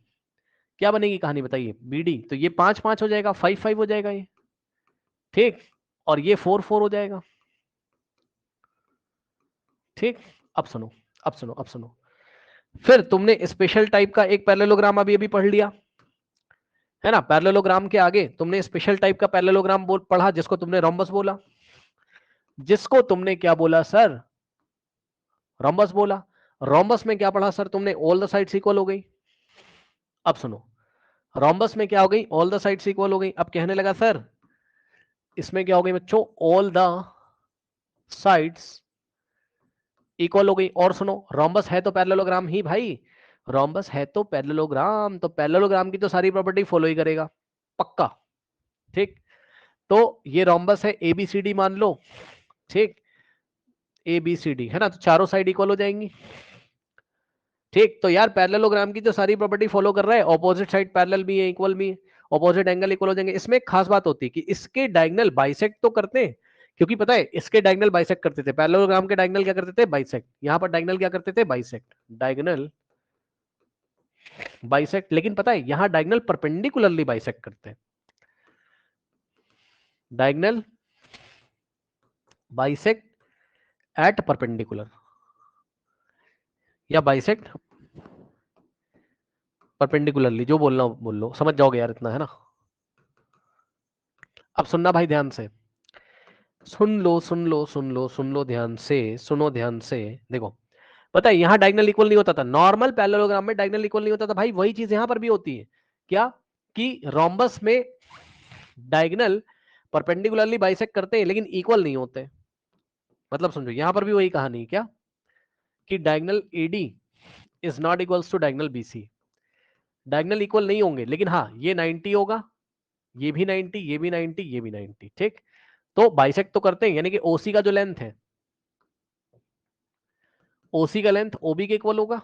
क्या बनेगी कहानी बताइए, BD तो ये 5 5 हो जाएगा, 5 5 हो जाएगा ये, ठीक, और ये 4 4 हो जाएगा, ठीक। अब सुनो, अब सुनो, अब सुनो, फिर तुमने स्पेशल टाइप का एक पैरेललोग्राम अभी अभी पढ़ लिया है ना, पैरेललोग्राम के आगे तुमने स्पेशल टाइप का पैरेललोग्राम पढ़ा, जिसको तुमने रोम्बस बोला, जिसको तुमने क्या बोला सर, रोम्बस बोला। रोम्बस में क्या पढ़ा सर तुमने, ऑल द साइड्स इक्वल हो गई। अब सुनो, रोम्बस में क्या हो गई, ऑल द साइड्स इक्वल हो गई। अब कहने लगा सर इसमें क्या हो गई बच्चों, ऑल द साइड्स इक्वल हो गई। और सुनो, रोम्बस है तो पैरेललोग्राम ही भाई, रोम्बस है तो पैरेललोग्राम, तो पैरेललोग्राम की तो सारी प्रॉपर्टी फॉलो ही करेगा पक्का, ठीक। तो ये रोम्बस है, ABCD मान लो, ठीक, ABCD है ना, तो चारों साइड इक्वल हो जाएंगी, ठीक। तो यार पैरेललोग्राम की तो सारी प्रॉपर्टी फॉलो कर रहा है, ऑपोजिट साइड पैरेलल भी है, इक्वल भी है, ऑपोजिट एंगल इक्वल हो जाएंगे। इसमें एक खास बात होती है कि इसके डायगोनल बाइसेक्ट तो करते हैं, क्योंकि पता है इसके डायगोनल बाइसेक्ट करते थे, पैरेललोग्राम के डायगोनल क्या करते थे, बाइसेक्ट। यहां पर डायगोनल क्या करते थे, बाइसेक्ट, डायगोनल बाइसेक्ट। लेकिन पता है यहां डायगोनल परपेंडिकुलरली बाइसेक्ट करते हैं, डायगोनल बाइसेक्ट एट परपेंडिकुलर, या बाइसेक्ट परपेंडिकुलरली, जो बोलना हो बोल लो, समझ जाओगे यार इतना, है ना। अब सुनना भाई ध्यान से, सुन लो सुन लो सुन लो सुन लो ध्यान से, सुनो ध्यान से। देखो, पता है यहां डायगोनल इक्वल नहीं होता था, नॉर्मल पैरेललोग्राम में डायगोनल इक्वल नहीं होता था भाई, वही चीज यहां पर भी होती है। क्या, कि रोम्बस में डायगोनल परपेंडिकुलरली बाइसेक्ट करते हैं लेकिन इक्वल नहीं होते। मतलब समझो यहां पर भी वही कहानी है, क्या, कि diagonal AD is not equals to diagonal BC, diagonal equal नहीं होंगे, लेकिन हाँ ये 90 होगा, ये भी 90, ये भी 90, ये भी 90, ठीक। तो बाइसेक्ट तो करते हैं, यानी कि OC का जो लेंथ है, OC का लेंथ OB के इक्वल होगा,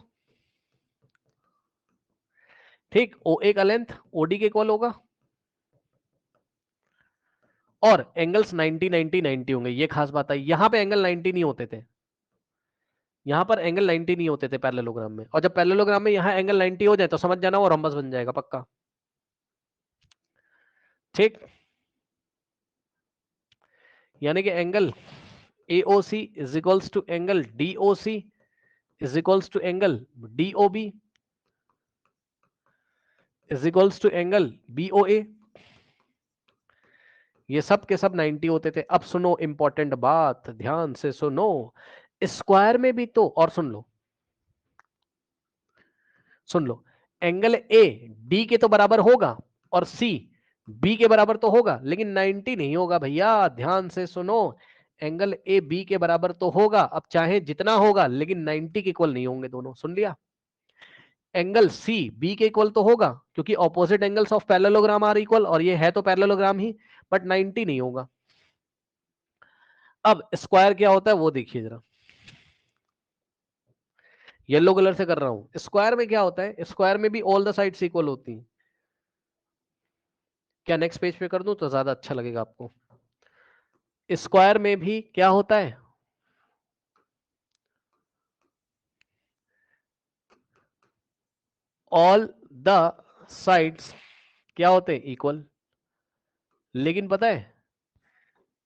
ठीक। OA का लेंथ OD के इक्वल होगा, और एंगल्स 90 90 90 होंगे। ये खास बात है, यहां पे एंगल 90 नहीं होते थे, यहां पर एंगल 90 नहीं होते थे पैरेललोग्राम में, और जब पैरेललोग्राम में यहां एंगल 90 हो जाए तो समझ जाना वो रोम्बस बन जाएगा पक्का, ठीक। यानी कि angle AOC is equals to angle DOC is equals to angle DOB is equals to angle BOA, ये सब के सब 90 होते थे। अब सुनो इंपॉर्टेंट बात, ध्यान से सुनो, स्क्वायर में भी तो, और सुन लो, सुन लो, एंगल A D के तो बराबर होगा और C B के बराबर तो होगा, लेकिन 90 नहीं होगा भैया, ध्यान से सुनो, एंगल A B के बराबर तो होगा, अब चाहे जितना होगा लेकिन 90 के इक्वल नहीं होंगे दोनों, सुन लिया। एंगल C B के इक्वल तो होगा, क्योंकि opposite angles of parallelogram are equal, और ये है तो पैरेललोग्राम ही, बट 90 नहीं होगा। अब स्क्वायर क्या होता है वो देखिए जरा, येलो कलर से कर रहा हूं, स्क्वायर में क्या होता है, स्क्वायर में भी ऑल द साइड्स इक्वल होती हैं। क्या नेक्स्ट पेज पे कर दूं तो ज्यादा अच्छा लगेगा आपको। स्क्वायर में भी क्या होता है, ऑल द साइड्स क्या होते हैं, इक्वल। लेकिन पता है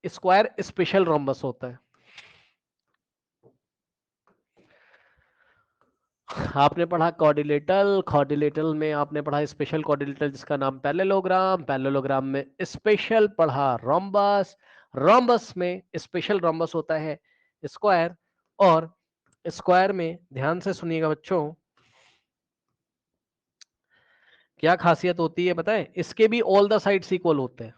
स्क्वायर स्पेशल रोम्बस होता है। आपने पढ़ा क्वाड्रिलेटरल, क्वाड्रिलेटरल में आपने पढ़ा स्पेशल क्वाड्रिलेटरल जिसका नाम पैरेललोग्राम, पैरेललोग्राम में स्पेशल पढ़ा रोम्बस, रोम्बस में स्पेशल रोम्बस होता है स्क्वायर। और स्क्वायर में ध्यान से सुनिएगा बच्चों, क्या खासियत होती है पता है, इसके भी ऑल द साइड्स इक्वल होते हैं,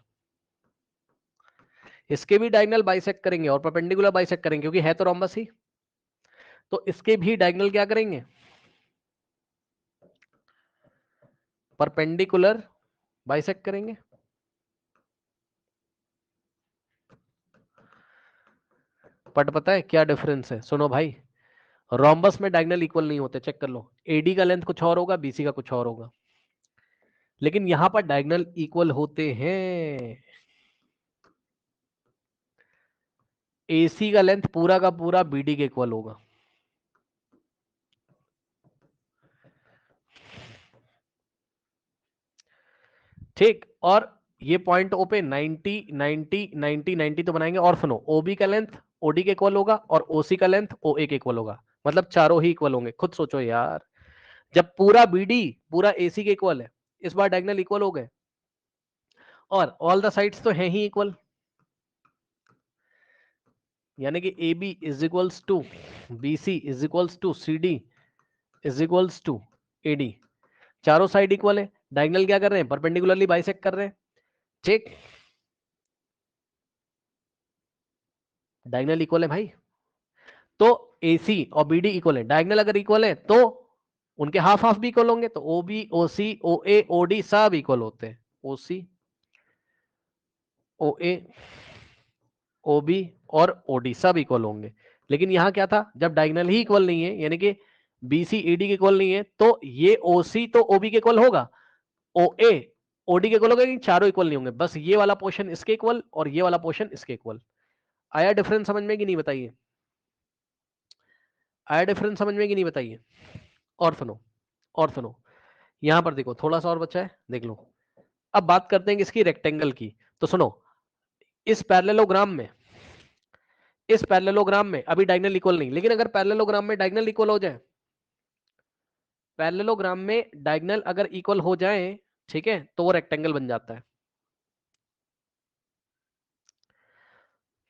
इसके भी डायगोनल बाइसेक्ट करेंगे और परपेंडिकुलर बाइसेक्ट करेंगे, क्योंकि है तो रोम्बस ही, तो इसके भी डायगोनल क्या करेंगे, परपेंडिकुलर बाइसेक्ट करेंगे। बट पता है क्या डिफरेंस है, सुनो भाई, रोम्बस में डायगोनल इक्वल नहीं होते, चेक कर लो, एडी का लेंथ कुछ और होगा, बीसी का कुछ और होगा, लेकिन यहां पर डायगोनल इक्वल होते हैं। एसी का लेंथ पूरा का पूरा बीडी के इक्वल होगा। ठीक, और ये पॉइंट ओ पे 90 90 90 90 तो बनाएंगे। और सुनो, ओबी का लेंथ ओडी के इक्वल होगा और ओसी का लेंथ ओए के इक्वल होगा, मतलब चारों ही इक्वल होंगे। खुद सोचो यार, जब पूरा बीडी पूरा एसी के इक्वल है, इस बार डायगोनल इक्वल हो गए, और ऑल द साइड्स तो हैं ही इक्वल, यानी कि A B is equals to B C is equals to C D is equals to A D, चारों साइड इक्वल है। डायगोनल क्या कर रहे हैं, परपेंडिकुलरली बाइसेक्ट कर रहे हैं। ठीक, डायगोनल इक्वल है भाई, तो AC और BD इक्वल है। डायगोनल अगर इक्वल है तो उनके हाफ हाफ भी इक्वल होंगे, तो OB OC OA OD सब इक्वल होते हैं। OC OA OB और OD सब इक्वल होंगे। लेकिन यहां क्या था, जब डायगोनल ही इक्वल नहीं है, यानी कि BC AD के इक्वल नहीं है, तो ये OC तो OB के इक्वल होगा, OA OD के इक्वल होगा, लेकिन चारों इक्वल नहीं होंगे, बस ये वाला पोर्शन इसके इक्वल और ये वाला पोर्शन इसके इक्वल। आया डिफरेंस समझ में कि नहीं, बताइए, आया डिफरेंस समझ में कि नहीं, बताइए। और सुनो, और सुनो, यहां पर देखो थोड़ा सा और बचा है, देख लो। अब बात करते हैं इसकी रेक्टेंगल की। तो सुनो, इस पैरेललोग्राम में, इस पैरेललोग्राम में अभी डायगोनल इक्वल नहीं, लेकिन अगर पैरेललोग्राम में डायगोनल इक्वल हो जाए, पैरेललोग्राम में डायगोनल अगर इक्वल हो जाए, ठीक है, तो वो रेक्टेंगल बन जाता है।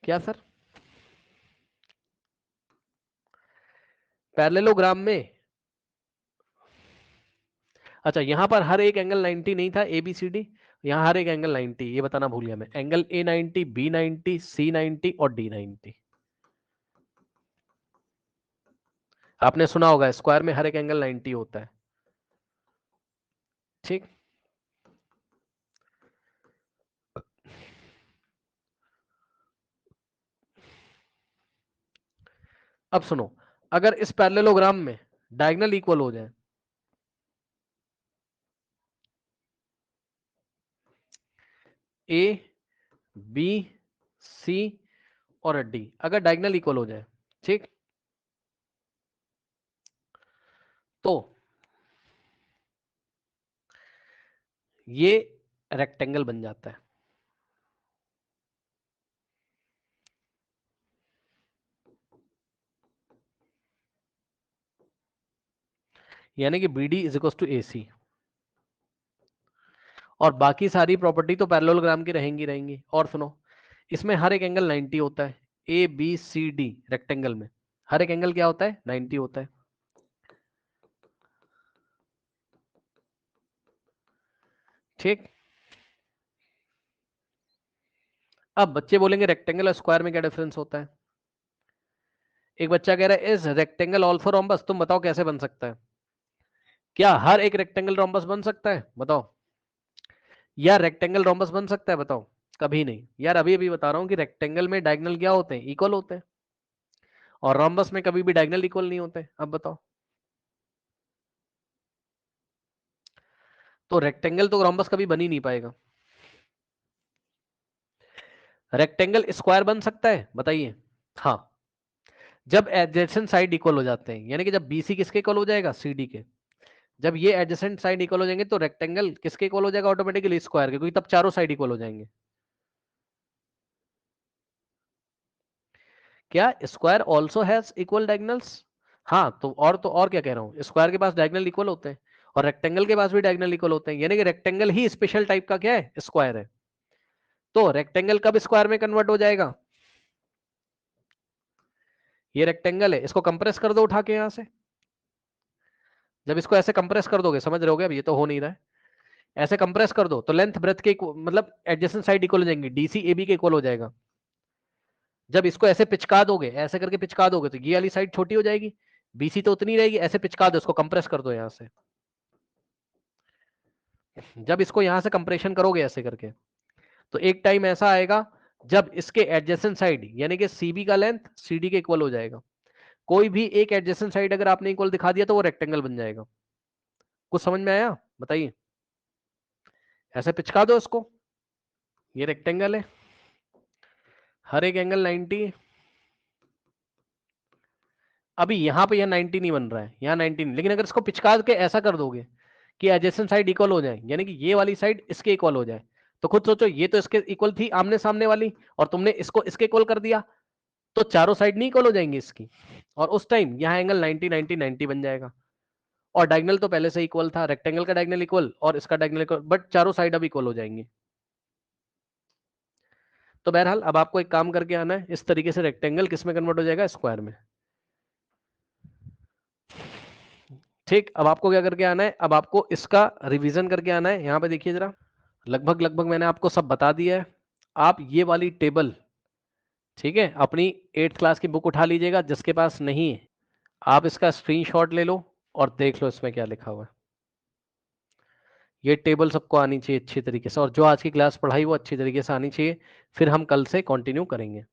क्या सर, पैरेललोग्राम में, अच्छा यहां पर हर एक एंगल 90 नहीं था, ABCD, यहां हर एक एंगल 90, ये बताना भूल गया मैं, एंगल A 90, B 90, C 90 और D 90। आपने सुना होगा स्क्वायर में हर एक एंगल 90 होता है। ठीक, अब सुनो, अगर इस पैरेललोग्राम में डायगोनल इक्वल हो जाए, ए बी सी और डी अगर डायगोनल इक्वल हो जाए, ठीक, तो ये रेक्टेंगल बन जाता है। यानी कि BD is equal to AC, और बाकी सारी प्रॉपर्टी तो पैरेललोग्राम की रहेंगी रहेंगी। और सुनो, इसमें हर एक एंगल 90 होता है, ABCD रेक्टेंगल में हर एक एंगल क्या होता है, 90 होता है। ठीक, अब बच्चे बोलेंगे रेक्टेंगल और स्क्वायर में क्या डिफरेंस होता है। एक बच्चा कह रहा है इज रेक्टेंगल ऑल्सो रोम्बस, तुम बताओ कैसे बन सकता है, क्या हर एक रेक्टेंगल रोम्बस बन सकता है, बताओ, या रेक्टेंगल रोम्बस बन सकता है, बताओ। कभी नहीं यार, अभी अभी बता रहा हूं कि रेक्टेंगल में डायगोनल क्या होते हैं, इक्वल होते हैं, और रोम्बस में कभी भी डायगोनल इक्वल नहीं होते। अब बताओ, तो रेक्टेंगल तो रोम्बस कभी बन ही नहीं पाएगा। रेक्टेंगल स्क्वायर बन सकता है, बताइए। हाँ, जब एडजेसेंट साइड इक्वल हो जाते हैं, यानी कि जब BC किसके इक्वल हो जाएगा, CD के, जब ये एडजेसेंट साइड इक्वल हो जाएंगे तो रेक्टेंगल किसके इक्वल हो जाएगा, ऑटोमेटिकली स्क्वायर के, क्योंकि तब चारों साइड इक्वल हो जाएंगे। क्या square also has equal diagonals, हाँ, तो और क्या कह रहा हूँ, स्क्वायर के पास डायगोनल इक्वल होते हैं, और रेक्टेंगल के पास भी डायगोनल इक्वल होते हैं, यानी कि रेक्टेंगल ही स्पेशल टाइप का क्या है, स्क्वायर है। तो रेक्टेंगल कब स्क्वायर में कन्वर्ट हो जाएगा, ये रेक्टेंगल है, इसको कंप्रेस कर दो उठा के यहां से, जब इसको ऐसे कंप्रेस कर दोगे, समझ रहे होगे, अब ये तो हो नहीं रहा है, ऐसे कंप्रेस कर दो तो लेंथ ब्रेथ के मतलब एडजेसेंट साइड इक्वल हो जाएंगे, DC AB के इक्वल हो जाएगा। जब इसको ऐसे पिचका दोगे, ऐसे करके पिचका दोगे, तो ये वाली साइड छोटी हो जाएगी, BC तो उतनी रहेगी, ऐसे पिचका दो, इसको कंप्रेस कर दो यहां से, जब इसको यहां से कंप्रेशन करोगे ऐसे करके, तो एक टाइम ऐसा आएगा जब इसके एडजेसेंट साइड यानी कि सीबी का लेंथ सीडी के इक्वल हो जाएगा। कोई भी एक एडजेसेंट साइड अगर आपने इक्वल दिखा दिया तो वो रेक्टेंगल बन जाएगा। कुछ समझ में आया? बताइए। ऐसे पिचका दो इसको, ये रेक्टेंगल है, हर एक एंगल 90। अभी यहां पे यह 90 नहीं बन रहा है, यहां 90 नहीं, लेकिन अगर इसको पिचका के ऐसा कर दोगे कि एडजेसेंट साइड इक्वल हो जाए, यानी कि ये वाली साइड इसके इक्वल हो जाए, तो खुद सोचो ये तो इसके इक्वल थी आमने सामने वाली, और तुमने इसको इसके इक्वल कर दिया, तो चारों साइड नहीं इक्वल हो जाएंगी इसकी, और उस टाइम यहाँ एंगल 90 90 90 बन जाएगा। और डायगोनल तो पहले से इक्वल था, रेक्टेंगल का डायगोनल इक्वल और इसका डायगोनल इक्वल, बट चारों साइड अब इक्वल हो जाएंगी। तो बहरहाल अब आपको एक काम करके आना है, इस तरीके से रेक्टेंगल किस में कन्वर्ट हो जाएगा? स्क्वायर में। ठीक, अब आपको क्या करके आना है? अब आपको इसका रिवीजन करके आना है। यहाँ पे देखिए जरा, लगभग लगभग मैंने आपको सब बता दिया है। आप ये वाली टेबल, ठीक है, अपनी 8th क्लास की बुक उठा लीजिएगा, जिसके पास नहीं है आप इसका स्क्रीनशॉट ले लो और देख लो इसमें क्या लिखा हुआ है। ये टेबल सबको आनी चाहिए अच्छी तरीके से, और जो आज की क्लास पढ़ाई वो अच्छी तरीके से आनी चाहिए, फिर हम कल से कंटिन्यू करेंगे।